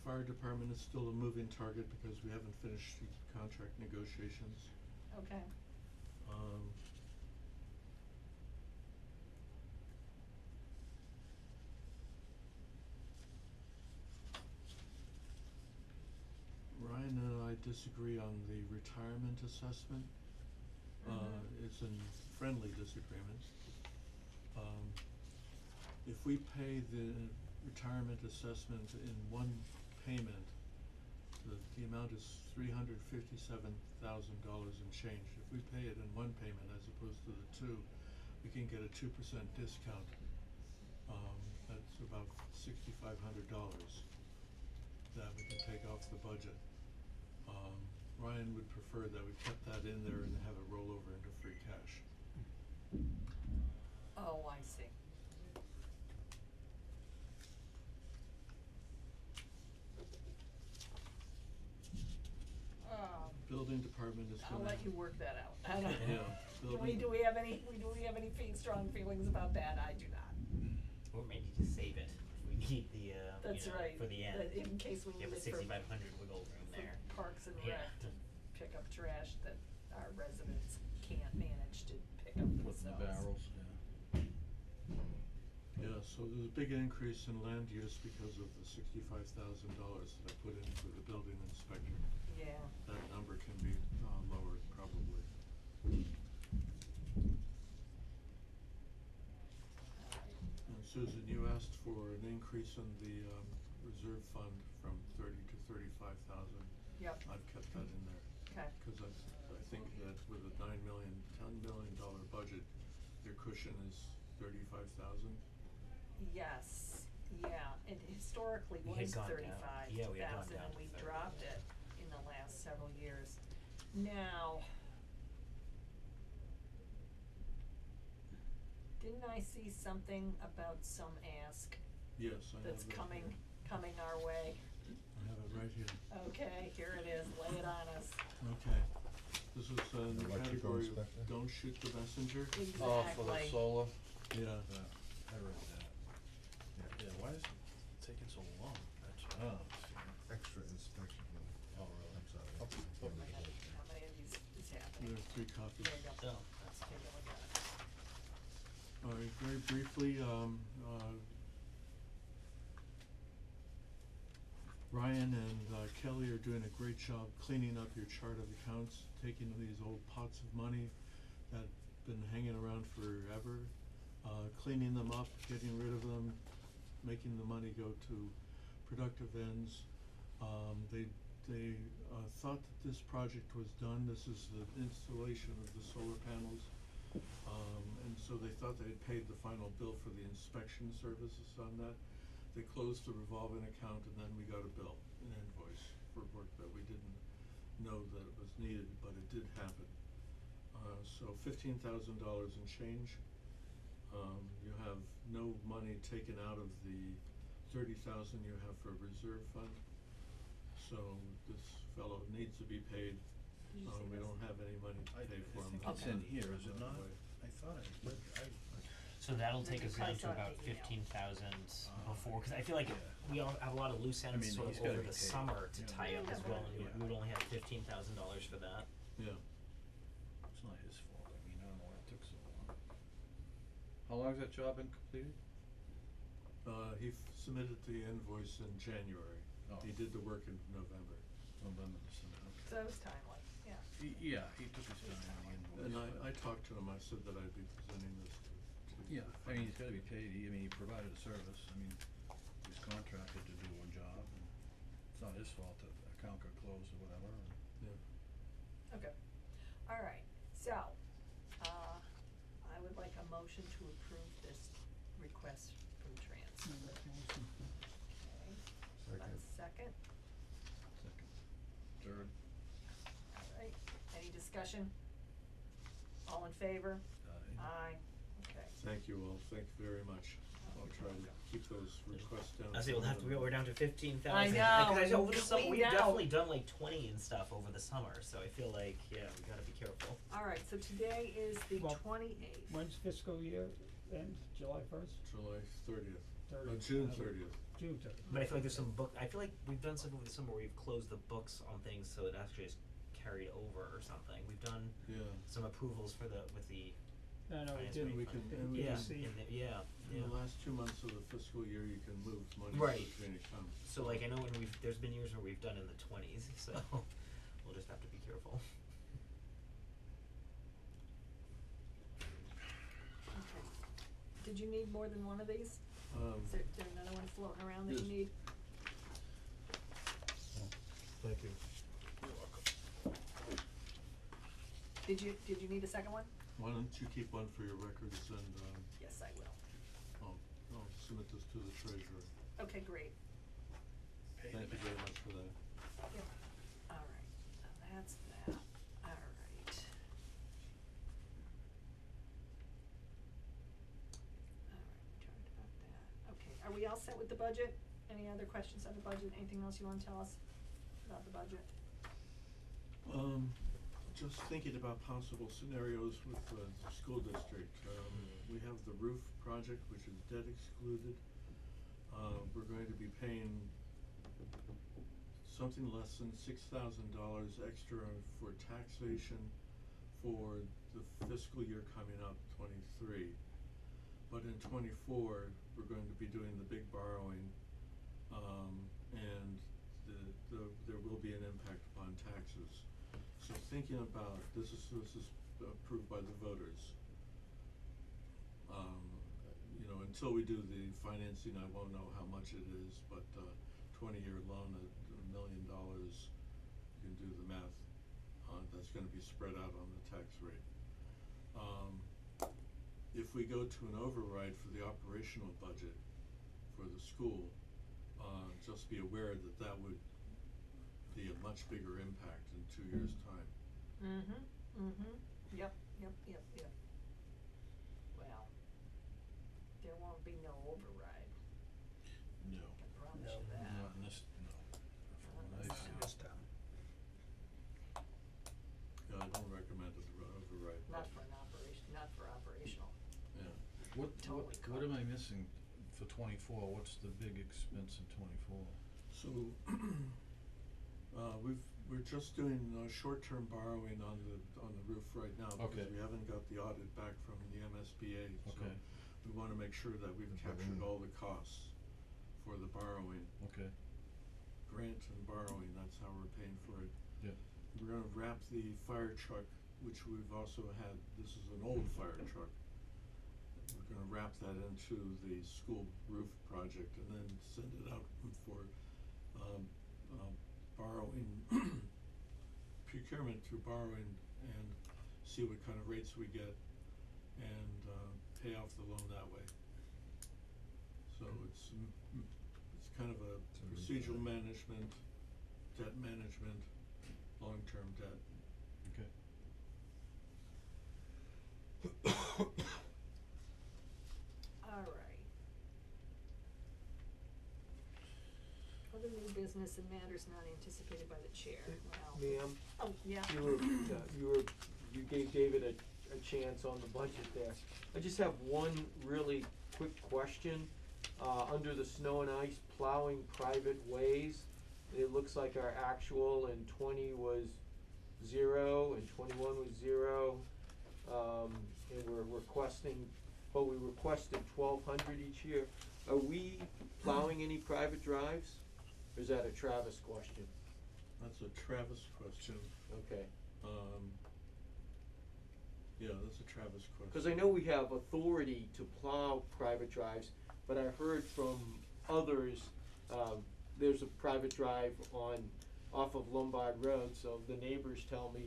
fire department is still a moving target because we haven't finished the contract negotiations. Okay, Ryan and I disagree on the retirement assessment. It's a friendly disagreement. If we pay the retirement assessment in one payment, the amount is $357,000 and change. If we pay it in one payment as opposed to the two, we can get a 2% discount. That's about $6,500 that we can take off the budget. Ryan would prefer that we kept that in there and have it roll over into free cash. oh, I see. Building department is I'll gonna. let you work that out. I don't Yeah, building. do we have any strong feelings about that? I do not. Or maybe just save it if we need the, That's right. for the end. That in case we You need have a it for 6,500 wiggle room for there. Parks and Yeah. Rec to pick up trash that our residents can't manage to pick up Put in the themselves. barrels, yeah. Yeah, so there's a big increase in land use because of the $65,000 that I put in for the building inspector. Yeah, That number can be lowered probably. alright, And Susan, you asked for an increase in the reserve fund from 30 to 35,000. yep, I've kept that in there, okay, cause I think that with a $10 million budget, your cushion is 35,000. yes, yeah, and historically We had was gone down. 35,000 Yeah, we had gone down and to we 30. dropped it in the last several years. Now, didn't I see something about some ask Yes, I have that's that coming here. our way? I have it right here. Okay, here it is, lay it on us. Okay, this is in the Electrical category of inspector? don't shoot the messenger. Exactly. Oh, for the solar, Yeah, I read that. Yeah, why is it taking so long? That's, Extra inspection. Oh, really? I'm sorry. Up- How many of these is happening? there are 3 copies. There you go. Oh, that's Take a look at it. Alright, very briefly, Ryan and Kelly are doing a great job cleaning up your chart of accounts, taking these old pots of money that been hanging around forever, cleaning them up, getting rid of them, making the money go to productive ends. They thought that this project was done. This is the installation of the solar panels. And so they thought they had paid the final bill for the inspection services on that. They closed the revolving account and then we got a bill, an invoice for work that we didn't know that it was needed, but it did happen. So $15,000 in change. You have no money taken out of the 30,000 you have for a reserve fund. So this fellow needs to be paid. Did you see We this? don't have any money to I pay for him. think it's in here, is it By the not? way. I thought I read, So that'll take us I down to saw about the email. 15,000 before, cause I feel like yeah. we all have a lot of loose ends mean, sort of he's gotta over be the paid. summer to Yeah. tie up as well, and Yeah. we would only have $15,000 for that. Yeah, it's not his fault, I mean, I don't know why it took so long. How long has that job been completed? he submitted the invoice in January. Oh. He did the work in November. November, December, okay. So that was timely, yeah. Yeah, he took his time on the invoice. And but- I talked to him, I said that I'd be presenting this to Yeah, I mean, he's gotta be paid, he provided a service, I mean, he's contracted to do a job, and it's not his fault that the account got closed or whatever, and Yeah. Okay, alright, so, I would like a motion to approve this request from Trans. I'll make a motion. Okay, that's second, second, third, alright, any discussion? All in favor? Aye, okay. Thank you all, thank you very much. I'll try to keep those requests down. I say we'll have to, we're down to 15,000. I know, Cause over the summer, cleaned we've out. definitely done like 20 and stuff over the summer, so I feel like, yeah, we gotta be careful. Alright, so today is the Well, 28th. When's fiscal year end, July 1st? July 30th. 30th. June 30th. June 30th. But I feel like there's some I feel like we've done some over the summer where we've closed the books on things so it actually is carried over or something. We've done Yeah. some approvals with the I know, we finance did, committee we fund. can- and we Yeah, can- in the, yeah, In yeah. the last 2 months of the fiscal year, you can move money Right. between accounts. So like I know when there's been years where we've done in the 20s, so we'll just have to be careful. Okay. Did you need more than one of these? Is there another one floating around that you Yes. need? Thank you. Did you need a second one? Why don't you keep one for your records and, Yes, I will. I'll submit this to the treasurer. Okay, great. Thank you very much for that. Yep. All right, so that's that. All right. We talked about that. Okay, are we all set with the budget? Any other questions on the budget? Anything else you wanna tell us about the budget? Just thinking about possible scenarios with the school district. We have the roof project, which is debt excluded. We're going to be paying something less than $6,000 extra for taxation for the fiscal year coming up, 23. But in 24, we're going to be doing the big borrowing, and there will be an impact upon taxes. So thinking about, this is approved by the voters. You know, until we do the financing, I won't know how much it is, but 20-year loan at $1 million, you can do the math. That's gonna be spread out on the tax rate. If we go to an override for the operational budget for the school, just be aware that that would be a much bigger impact in 2 years' time. Yep. Well, there won't be no override, No. I can promise you that. Not in this, no. From what I Not see. This town. Yeah, I don't recommend an override. Not for operational. Yeah. Totally What am I missing for 24? What's the big expense in 24? So, we're just doing short-term borrowing on the roof right now because Okay. we haven't got the audit back from the MSBA. So Okay. we wanna make sure that we've The captured balloon. all the costs for the borrowing. Okay. Grant and borrowing, that's how we're paying for it. Yeah. We're gonna wrap the fire truck, which we've also had, this is an old fire truck. We're gonna wrap that into the school roof project and then send it out for borrowing, procurement through borrowing and see what kind of rates we get and pay off the loan that way. So it's kind of a It's a procedural refi. management, debt management, long-term debt. Okay. All right. Other new business and matters not anticipated by the chair, wow. Ma'am, Oh, yeah. you gave David a chance on the budget there. I just have one really quick question. Under the snow and ice plowing private ways, it looks like our actual in 20 was 0 and 21 was 0. And we requested 1,200 each year. Are we plowing any private drives? Or is that a Travis question? That's a Travis question. Okay. Yeah, that's a Travis question. Cause I know we have authority to plow private drives, but I heard from others, there's a private drive off of Lombard Road, so the neighbors tell me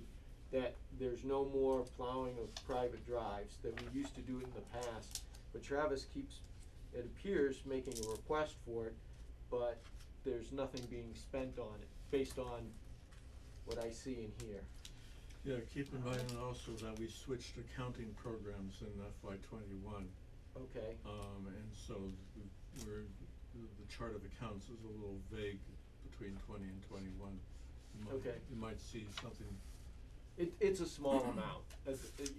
that there's no more plowing of private drives, that we used to do it in the past. But Travis keeps, it appears, making a request for it, but there's nothing being spent on it, based on what I see and hear. Yeah, keep in mind also that we switched accounting programs in FY '21. Okay. And so the chart of accounts is a little vague between 20 and 21. Okay. You might see something. It's a small amount,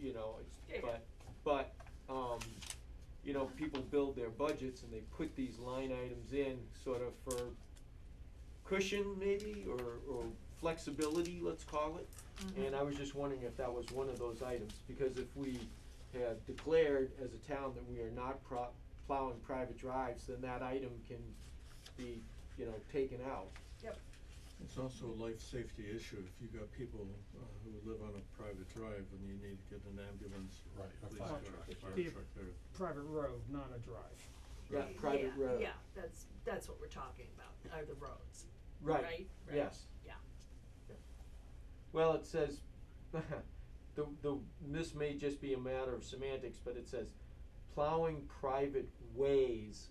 you know, Yeah. but, you know, people build their budgets and they put these line items in sort of for cushion maybe, or flexibility, let's call it. And I was just wondering if that was one of those items, because if we have declared as a town that we are not plowing private drives, then that item can be, you know, taken out. Yep. It's also a life safety issue, if you got people, who live on a private drive and you need to get an ambulance, or Right, a police fire car, truck, fire Be a truck there. private road, not a drive. Yeah, private road. Yeah, that's what we're talking about, are the roads, Right, right? yes. Yeah. Well, it says, this may just be a matter of semantics, but it says plowing private ways.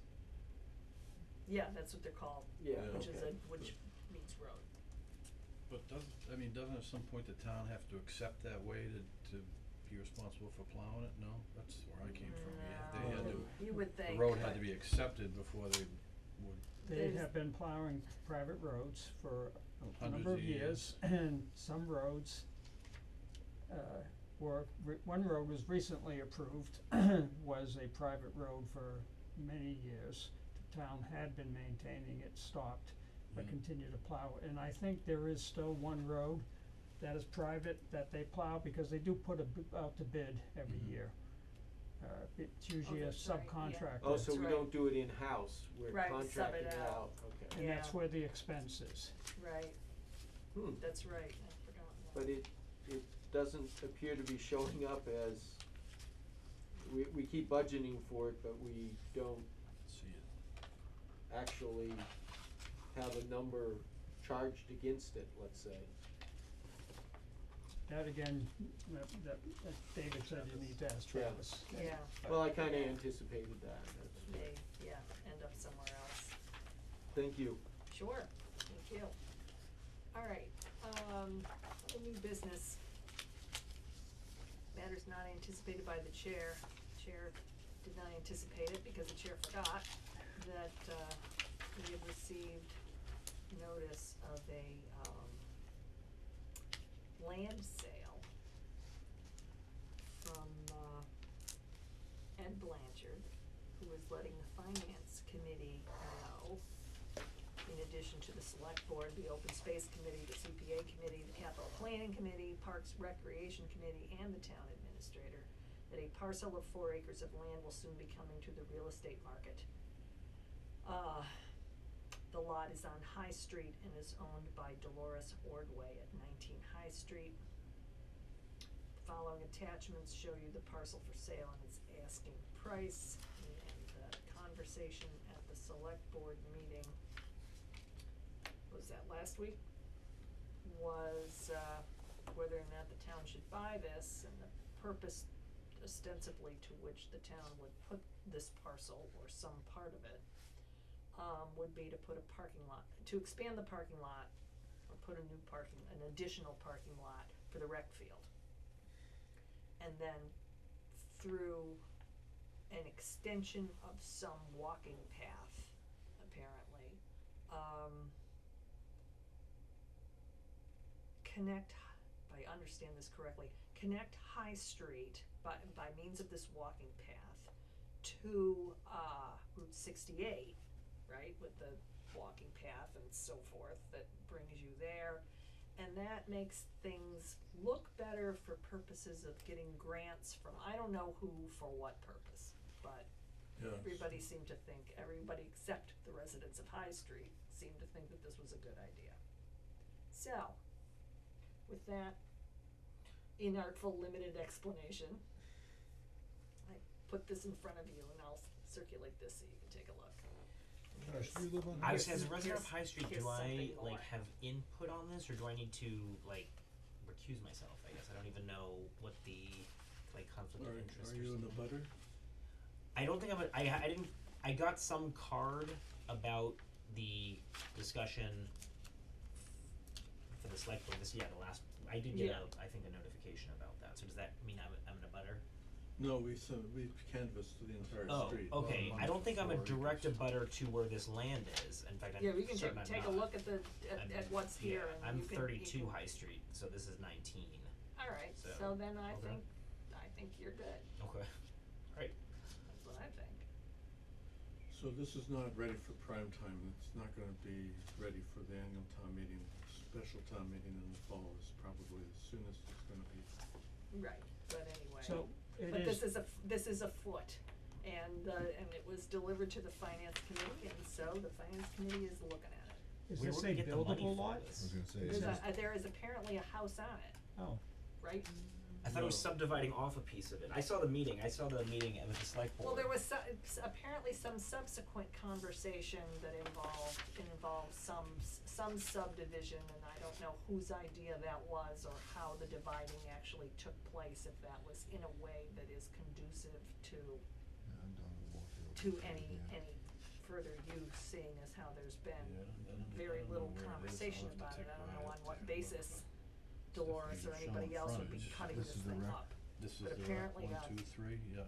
Yeah, that's what they're called, Yeah, Yeah. which is okay. which means road. But doesn't at some point the town have to accept that way to be responsible for plowing it? No, that's where I came from. They had to, You would think. the road had but to be accepted before they would. They There's- have been plowing private roads for a Hundreds number of of years, and some roads, one road was recently approved, was a private road for many years. The town had been maintaining it, stopped, but Mhm. continued to plow it, and I think there is still one road that is private that they plow, because they do put out to bid every Mhm. year. It's usually a that's right, yeah. subcontractor. Oh, so That's we right. don't do it in-house, we're Right, we sub contracting it it out. out, okay. And that's Yeah. where the expense is. Right, Hmm. that's right, I forgot that. But it doesn't appear to be showing up as, we keep budgeting for it, but we don't See it. actually have a number charged against it, let's say. That again, that David said you need to ask Yeah. Travis. Yeah, Well, I kinda Yeah. anticipated that, that's, may, end up somewhere else. thank you. Sure, thank you. Alright, the new business. Matters not anticipated by the chair. Chair did not anticipate it because the chair forgot that, we had received notice of a, land sale from, Ed Blanchard, who is letting the finance committee know, in addition to the select board, the open space committee, the CPA committee, the capital planning committee, parks recreation committee, and the town administrator, that a parcel of 4 acres of land will soon be coming to the real estate market. The lot is on High Street and is owned by Dolores Ordway at 19 High Street. The following attachments show you the parcel for sale and its asking price, and the conversation at the select board meeting, was that last week? Was, whether or not the town should buy this, and the purpose ostensibly to which the town would put this parcel or some part of it, would be to put a parking lot, to expand the parking lot, or put an additional parking lot for the rec field. And then through an extension of some walking path, apparently, connect, if I understand this correctly, connect High Street by means of this walking path to, Route 68, right, with the walking path and so forth that brings you there. And that makes things look better for purposes of getting grants from, I don't know who for what purpose, but Yes. everybody seemed to think, everybody except the residents of High Street seemed to think that this was a good idea. So, with that inartful, limited explanation, I put this in front of you and I'll circulate this so you can take a look. Josh, do you live on? I was, Here's- as a resident of here's- High Street, here's do I something like more. have input on this, or do I need to like recuse myself? I guess I don't even know what the like conflict of interest Are or you in the something. butter? I don't think I didn't. I got some card about the discussion for the select board. The last. I did get Yeah. I think a notification about that. So does that mean I'm in a butter? No, we canvassed the entire Oh, street. okay. about I don't think I'm a 4 direct acres. abutter to where this land is. In fact, I'm Yeah, we can certain I'm take a not. look at at what's here and I'm you can. 32 you can- High Street, so this is 19. Alright, So, so then I okay. think you're good, Okay. Right. that's what I think. So this is not ready for prime time, it's not gonna be ready for the annual town meeting. Special town meeting in the fall is probably the soonest it's gonna be. Right, but anyway. So it But is, this is a foot, and it was delivered to the finance committee, and so the finance committee is looking at it. is Where this would a we get the money buildable for lot? this? I was gonna say, There's it says, there is apparently a house on it, Oh, right? I thought it was No. subdividing off a piece of it. I saw the meeting with the select board. Well, there was apparently some subsequent conversation that involved some subdivision, and I don't know whose idea that was or how the dividing actually took place, if that was in a way that is conducive to yeah, I'm down in Warfield. any Yeah. further use, seeing as how there's been Yeah, I don't very know little where it is. conversation I'll have about to it. I take don't a know ride on what up there, basis but Dolores or Stephanie, anybody showing else would be frontage. cutting This this is the thing rec- up. This is But the apparently, one, two, three, yeah.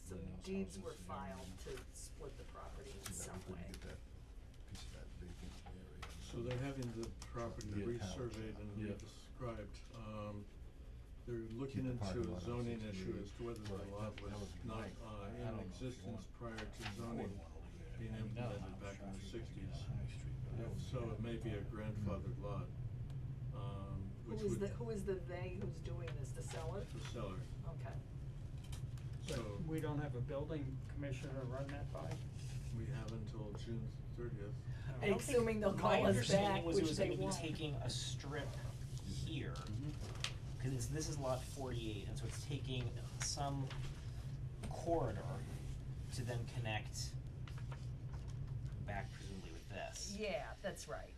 Some Greenhouse deeds houses were and filed everything. to split the property in Too bad some we way. couldn't get that piece of that vacant area. So they're having the property Be a town resurveyed and Yeah. redescribed. They're looking Keep the into parking a lot on zoning 68. issue as to whether the Right, lot that was would be not nice. I don't in know if you existence want- prior to I zoning wouldn't wanna live there. being I mean, now implemented I'm back in the traffic getting sixties. on High Street, but that If would so, be it may be a bad. grandfathered lot, which would, Who is the they who's doing this, the seller? the seller, Okay. but so we don't have a building commissioner to run that by? we have until June 30th. I don't think- Assuming they'll call my us understanding back, was it which was they gonna be won't. taking a strip here, cause this is lot 48, and so it's taking some corridor to then connect back presumably with this. Yeah, that's right.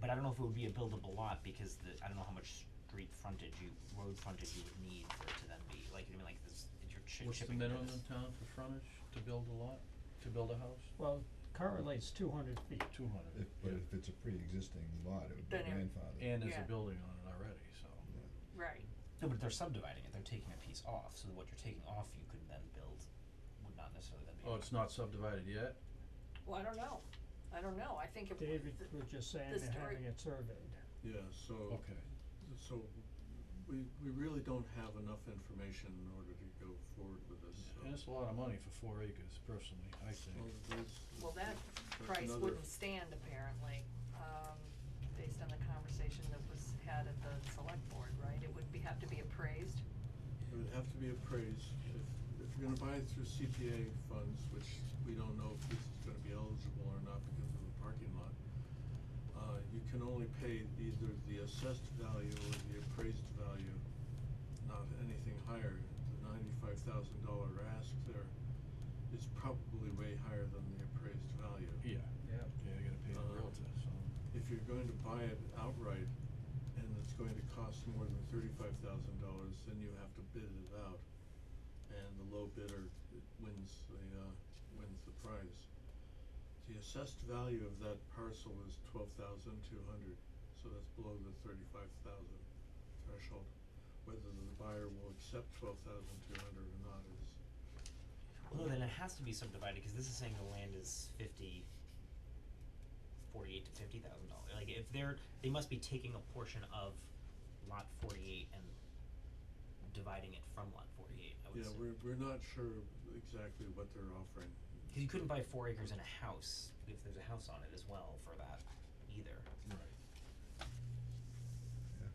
But I don't know if it would be a buildable lot, because I don't know how much road frontage you would need for it to then be, like, I mean, like, this, if you're What's the chipping into minimum this. in town for frontage to build a lot, to build a house? Well, currently it's 200 feet. 200. But if it's a pre-existing lot, it would be Then it- grandfathered. And there's Yeah. a building on it already, so. Right. No, but they're subdividing it, they're taking a piece off, so what you're taking off you could then build, would not necessarily then be. Oh, it's not subdivided yet? Well, I don't know. I think if. David was just saying the they're story- having it surveyed. Yeah, so. Okay. So we really don't have enough information in order to go forward with this, so. And it's a lot of money for 4 acres, personally, I think. Well, that that's price another- wouldn't stand apparently, based on the conversation that was had at the select board, right? It would have to be appraised. It would have to be appraised. If you're gonna buy it through CPA funds, which we don't know if this is gonna be eligible or not because of the parking lot, you can only pay either the assessed value or the appraised value, not anything higher. The $95,000 ask there is probably way higher than the appraised value. Yeah. Yeah. Yeah, you gotta pay the realtor, so. If you're going to buy it outright and it's going to cost more than $35,000, then you have to bid it out. And the low bidder wins the prize. The assessed value of that parcel is $12,200, so that's below the $35,000 threshold. Whether the buyer will accept $12,200 or not is. Well, no, then it has to be subdivided, cause this is saying the land is $48,000 to $50,000. Like, if they must be taking a portion of lot 48 and dividing it from lot 48, I would Yeah, assume. we're not sure exactly what they're offering. Cause you couldn't buy 4 acres in a house, if there's a house on it as well for that either. Right. Yeah.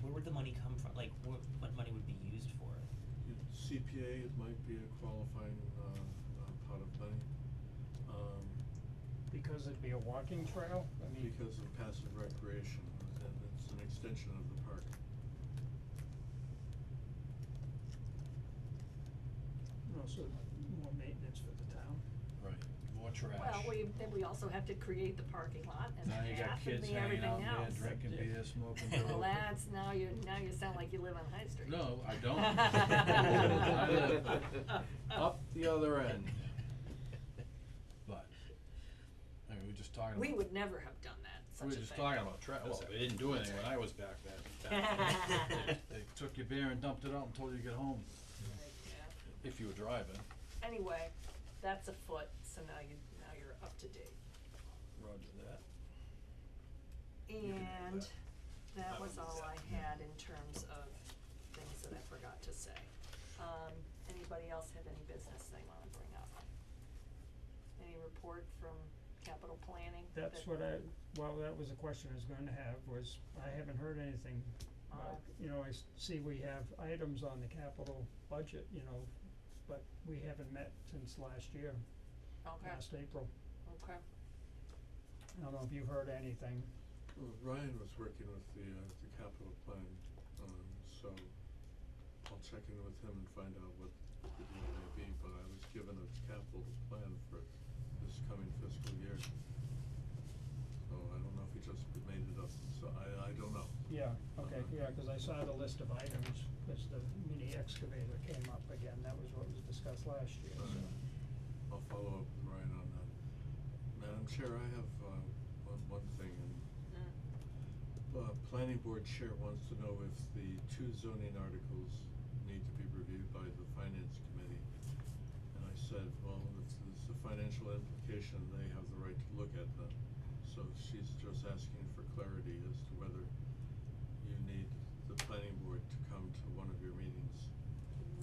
Where would the money come from? Like, what money would be used for it? CPA, it might be a qualifying pot of money, Because it'd be a walking trail, I mean, because of passive recreation, and it's an extension of the park. also more maintenance for the town. Right, more trash. Well, then we also have to create the parking lot and Now the you got path and kids the hanging everything out else. there drinking Yeah. beer, smoking Well, dope. that's, now you sound like you live on High Street. No, I don't. I live up the other end. But, I mean, we're just talking about. We would never have done that, We such were a thing. just talking about well, they didn't do anything when I was back then. They took your beer and dumped it out and told you to get home, Right, yeah. if you were driving. Anyway, that's a foot, so now you're up to date. Roger that. And have that That was one. all I had in terms of things that I forgot to say. Anybody else have any business they wanna bring up? any report from capital planning? That's that- what that was a question I was gonna have, was I haven't heard anything. You know, see we have items on the capital budget, you know, but we haven't met since last year, Okay, last April. okay. I don't know if you heard anything. Well, Ryan was working with the capital plan, so I'll check in with him and find out what the deal may be, but I was given a capital plan for this coming fiscal year. So I don't know if he just made it up, so I don't know. Yeah, okay, yeah, 'cause I saw the list of items, 'cause the mini excavator came up again, that was what was discussed last year, so. I'll follow up with Ryan on that. Madam Chair, I have one thing, and planning board chair wants to know if the 2 zoning articles need to be reviewed by the finance committee. And I said, well, if there's a financial implication, they have the right to look at them. So she's just asking for clarity as to whether you need the planning board to come to one of your meetings.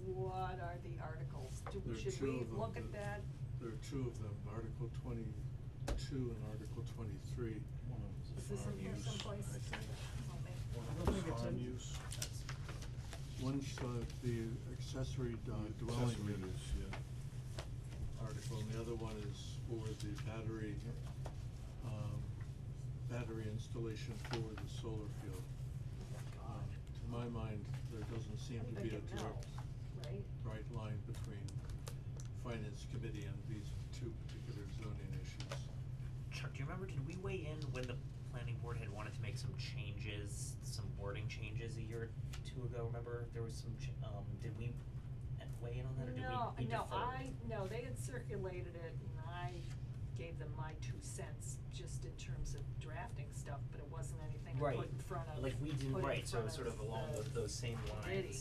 What are the articles? There are Should two we of them look at that? There are 2 of them, Article 22 and Article 23. One of them's Is this in farm here use, someplace? I think. Oh, maybe. One I of don't them's think it's farm in- use. One's the accessory The dwelling accessory unit use, yeah. article, and the other one is for the battery installation for the solar field. To my mind, there doesn't seem I'm to be a thinking no, direct right? bright line between finance committee and these 2 particular zoning issues. Chuck, do you remember, did we weigh in when the planning board had wanted to make some changes, some wording changes a year or 2 ago? Remember, there was some did we weigh in on that, or did we defer? No, they had circulated it and I gave them my 2 cents just in terms of drafting stuff, but it wasn't anything I put in front of. Like we didn't, put in right, so front sort of along the those same committee.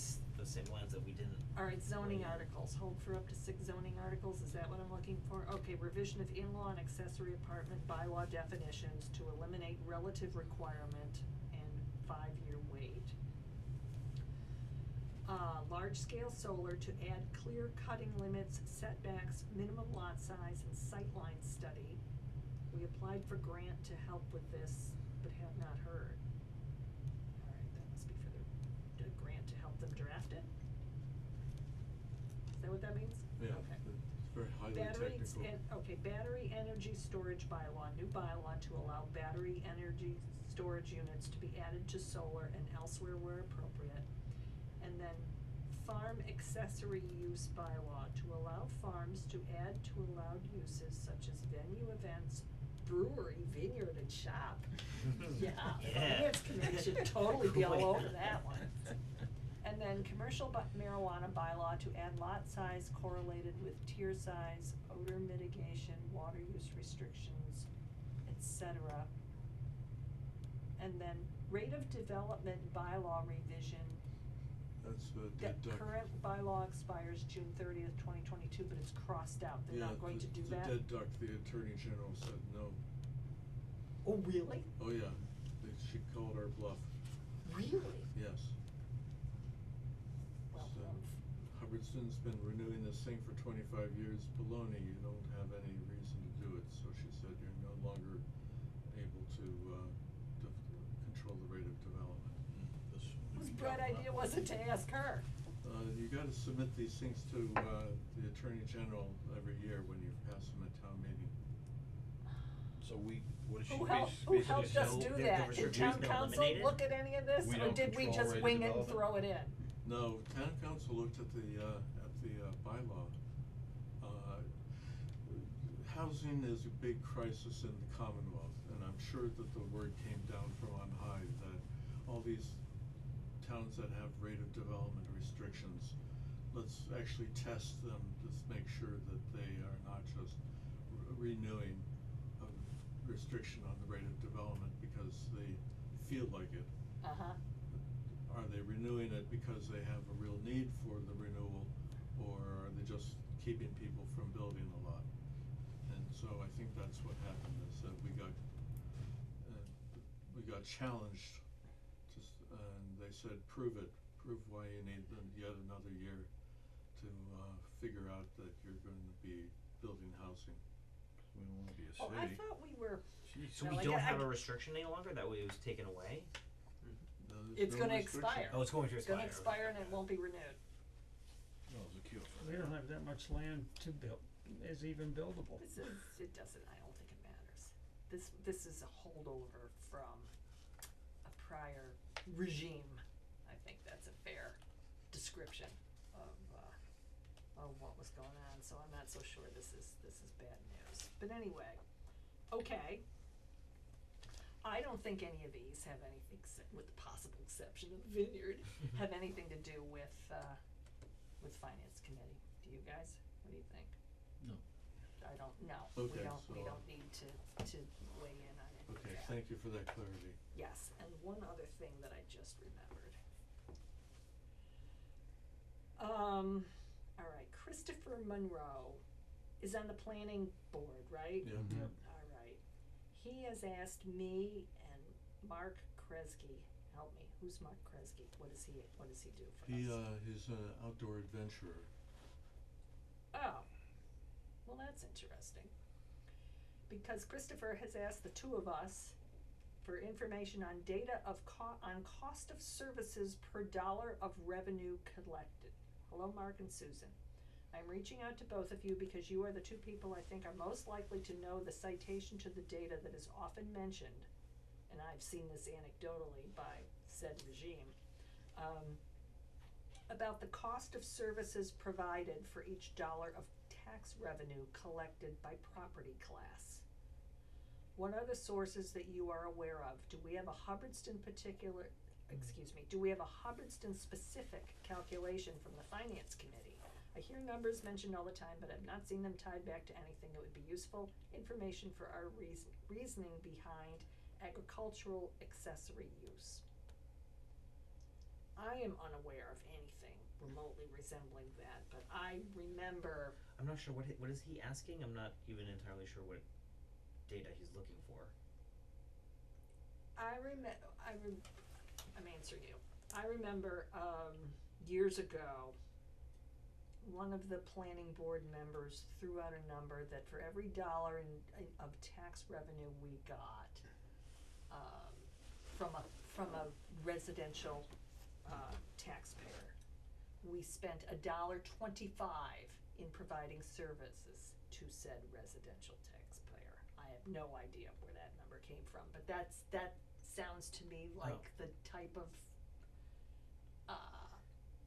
lines that we didn't. Alright, zoning weigh in. articles, hold for up to 6 zoning articles, is that what I'm looking for? Okay, revision of in-law and accessory apartment bylaw definitions to eliminate relative requirement and 5-year wait. Large-scale solar to add clear cutting limits, setbacks, minimum lot size, and sightline study. We applied for grant to help with this, but have not heard. Alright, that must be for the grant to help them draft it? Is that what that means? Yeah, Okay. it's very highly technical. Battery energy storage bylaw, new bylaw to allow battery energy storage units to be added to solar and elsewhere where appropriate. And then farm accessory use bylaw to allow farms to add to allowed uses such as venue events, brewery, vineyard, and shop. Yeah, the Yeah. finance committee should totally be all Wait. over that one. And then commercial marijuana bylaw to add lot size correlated with tier size, odor mitigation, water use restrictions, etc. And then rate of development bylaw revision. That's That dead duck. current bylaw expires June 30th, 2022, but it's crossed out, they're not going to do that? The dead duck, the Attorney General said no. Oh, really? Oh, yeah, she called our bluff, Really? yes. Well, So, Hubbardston's been renewing this thing for 25 years, baloney, you don't have any reason to do it, so she said you're no longer able to control the rate of development. whose bright idea was it to ask her? You gotta submit these things to the Attorney General every year when you pass them at town meeting. So what is she Who basically helped us saying? do the that? restriction's Did town been council eliminated? look at any of this, We or don't did we control just rate of wing it and development? throw it in? No, town council looked at the bylaw. Housing is a big crisis in the Commonwealth, and I'm sure that the word came down from on high that all these towns that have rate of development restrictions, let's actually test them to make sure that they are not just renewing a restriction on the rate of development because they feel like it. Uh-huh. Are they renewing it because they have a real need for the renewal, or are they just keeping people from building a lot? And so I think that's what happened, is that we got challenged and they said, prove why you need yet another year to figure out that you're going to be building housing. We don't wanna be a Oh, I city. thought we were, Jeez. So No, we like, don't I- have a restriction any longer, that way it was taken away? No, there's it's no gonna restriction. expire. Oh, it's going to It's expire. gonna expire and it won't be renewed. No, there's a cure for We that. don't have that much land to build, is even buildable. This is, it doesn't, I don't think it matters. This is a holdover from a prior regime. I think that's a fair description of what was going on, so I'm not so sure this is bad news. But anyway, okay. I don't think any of these have anything, with the possible exception of the vineyard, have anything to do with finance committee. Do you guys? What do you think? No. I don't, no, Okay, we so, don't need to weigh in on any of Okay, that. thank you for that clarity. Yes, and one other thing that I just remembered. All right, Christopher Monroe is on the planning board, right? Yeah. Yep. All right. He has asked me and Mark Kresge, help me, who's Mark Kresge? What does he do for us? He's an outdoor adventurer. Oh, well, that's interesting. Because Christopher has asked the two of us for information on data of on cost of services per dollar of revenue collected. Hello, Mark and Susan. I'm reaching out to both of you because you are the two people I think are most likely to know the citation to the data that is often mentioned, and I've seen this anecdotally by said regime, about the cost of services provided for each dollar of tax revenue collected by property class. What are the sources that you are aware of? Do we have a Hubbardston specific calculation from the finance committee? I hear numbers mentioned all the time, but I've not seen them tied back to anything that would be useful information for our reasoning behind agricultural accessory use. I am unaware of anything remotely resembling that, but I remember. I'm not sure what is he asking? I'm not even entirely sure what data he's looking for. I'm answering you. I remember, years ago, one of the planning board members threw out a number that for every dollar of tax revenue we got, from a residential, taxpayer, we spent $1.25 in providing services to said residential taxpayer. I have no idea where that number came from, but that sounds to me like the type of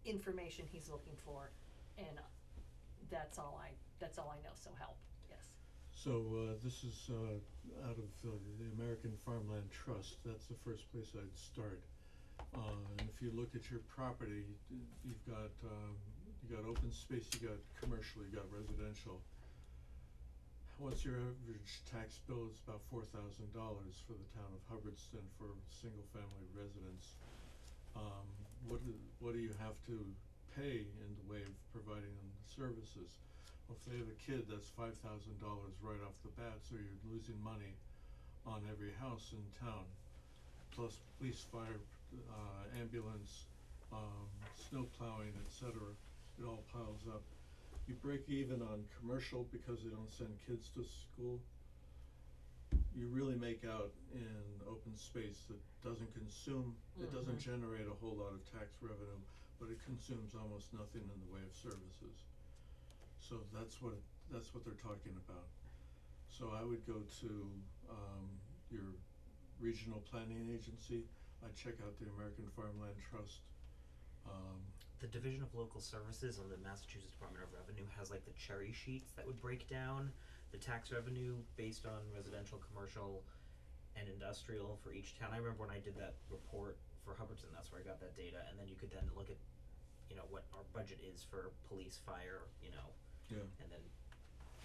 information he's looking for, and that's all I know, so help, yes. So, this is, out of, the American Farmland Trust, that's the first place I'd start. And if you look at your property, you've got open space, you got commercial, you got residential. What's your average tax bill? It's about $4,000 for the town of Hubbardston for single family residence. What do you have to pay in the way of providing them the services? Well, if they have a kid, that's $5,000 right off the bat, so you're losing money on every house in town. Plus police, fire, ambulance, snow plowing, etc. It all piles up. You break even on commercial because they don't send kids to school. You really make out in open space that doesn't consume, it doesn't generate a whole lot of tax revenue, but it consumes almost nothing in the way of services. So that's what they're talking about. So I would go to your regional planning agency. I'd check out the American Farmland Trust. The Division of Local Services on the Massachusetts Department of Revenue has like the cherry sheets that would break down the tax revenue based on residential, commercial, and industrial for each town. I remember when I did that report for Hubbardston, that's where I got that data, and then you could then look at, you know, what our budget is for police, fire, you know, Yeah. and then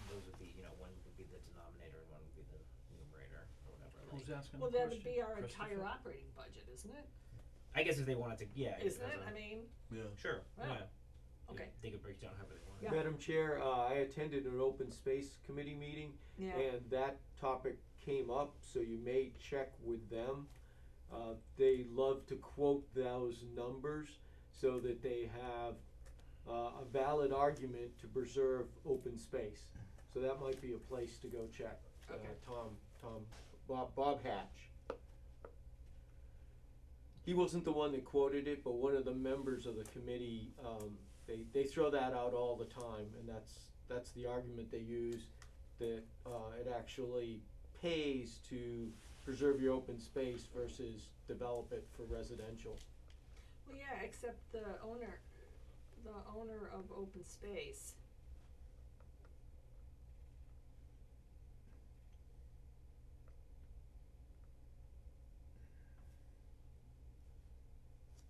those would be, you know, one would be the denominator and one would be the numerator or whatever. Who's Like, asking Well, the that question? would be our entire Christopher? operating budget, isn't it? I guess if they wanted to, yeah. Isn't as it? a- I mean, Yeah. Sure, Wow. yeah. okay, They could break it down however they want. Yeah. Madam Chair, I attended an open space committee meeting, yeah. and that topic came up, so you may check with them. They love to quote those numbers so that they have a valid argument to preserve open space. So that might be a place to go check, Okay. Bob Hatch. He wasn't the one that quoted it, but one of the members of the committee, they throw that out all the time, and that's the argument they use, that, it actually pays to preserve your open space versus develop it for residential. Well, yeah, except the owner of open space.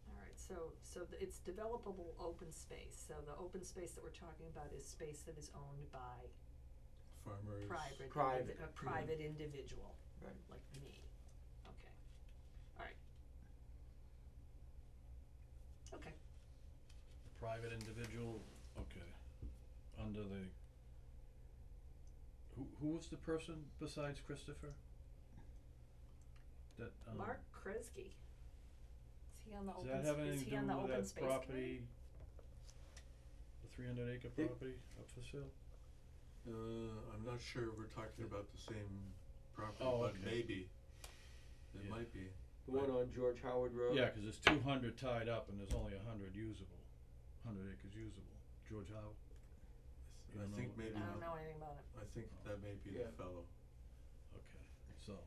Alright, so it's developable open space, so the open space that we're talking about is space that is owned by Farmers. Private, a private individual. Right. Like me, okay, alright. Okay, Private individual, okay, under the, who was the person besides Christopher? That, Mark Kresge. Is he on the does open, that have anything is to he do on the with open that space committee? property? The 300-acre It- property up for sale? I'm not sure we're talking about the same property, Oh, but okay. maybe. It Yeah. might be. The one on George Howard Road? Yeah, 'cause there's 200 tied up and there's only 100 usable, 100 acres usable. George Howe? You I don't think know? maybe. I don't know anything about it. I think that may be Yeah. the fellow. Okay, so,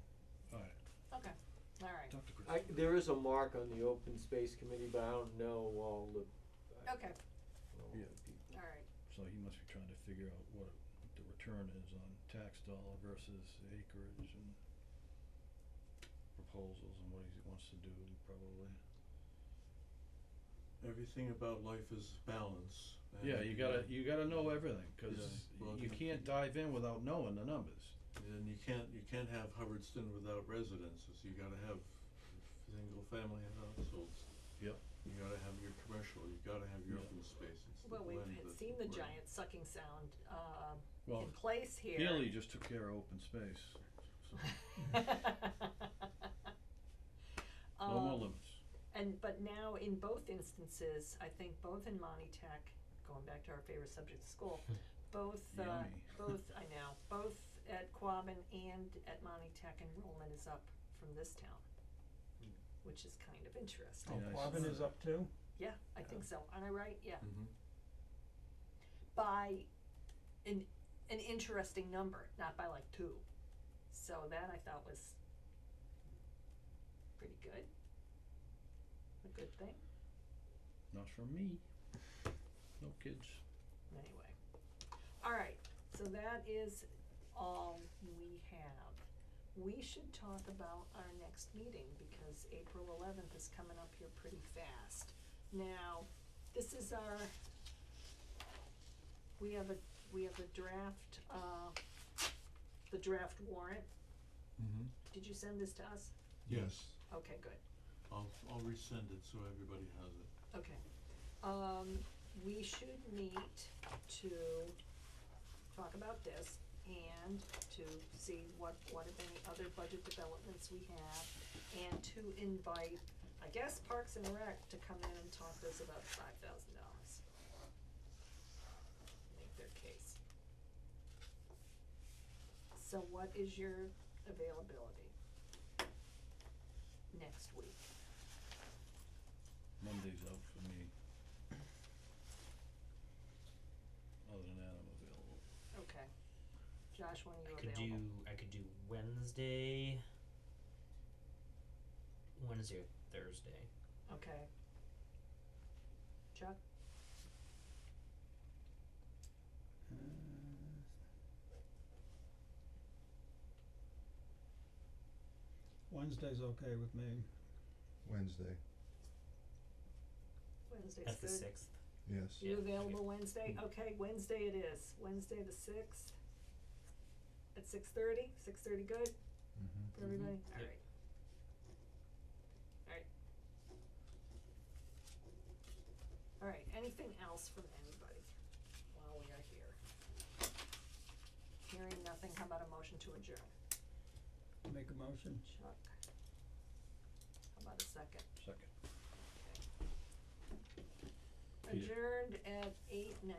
alright, Okay, alright, talk to Chris. There is a mark on the open space committee, but I don't know all the. okay, Yeah. alright, So he must be trying to figure out what the return is on tax dollar versus acreage and proposals and what he wants to do, probably. Everything about life is balance. Yeah, and, you gotta know everything, 'cause Yeah, well, you can't dive in without knowing the numbers. And you can't have Hubbardston without residences. You gotta have single family households. Yep. You gotta have your commercial, you gotta have your Yeah. open space. It's the well, we've blend had that seen the we're- giant sucking sound, Well, in place here. Healy just took care of open space, so no more limits. But now in both instances, I think both in Monty Tech, going back to our favorite subject, school, both, Yummy. I know, both at Quabbin and at Monty Tech enrollment is up from this town, which is kind of interesting. Oh, Yeah, I Quabbin saw is that. up too? Yeah, I think so, am I right? Yeah, Mhm. by an interesting number, not by like 2. So that I thought was pretty good. A good thing, Not from me. No kids. anyway. Alright, so that is all we have. We should talk about our next meeting because April 11th is coming up here pretty fast. Now, this is we have a draft, the draft warrant. Mhm. Did you send this to us? Yes, Okay, good. I'll resend it so everybody has it. Okay. We should meet to talk about this and to see what if any other budget developments we have, and to invite, I guess, Parks and Rec to come in and talk to us about $5,000. Make their case. So what is your availability next week? Monday's out for me. Other than that, I'm available. Okay. Josh, when are you I could available? do Wednesday or Thursday. Okay. Chuck? Wednesday's okay with me. Wednesday, Wednesday's That's the good. 6th. yes. You Yeah, available Wednesday? Okay, Wednesday it is. Wednesday the 6th. At 6:30? 6:30 good Mm-hmm. for everybody? Yep. Alright. Alright. Alright, anything else from anybody while we are here? Hearing nothing, how about a motion to adjourn? Make a motion. Chuck? How about a second? Second. Adjourned at 8:19.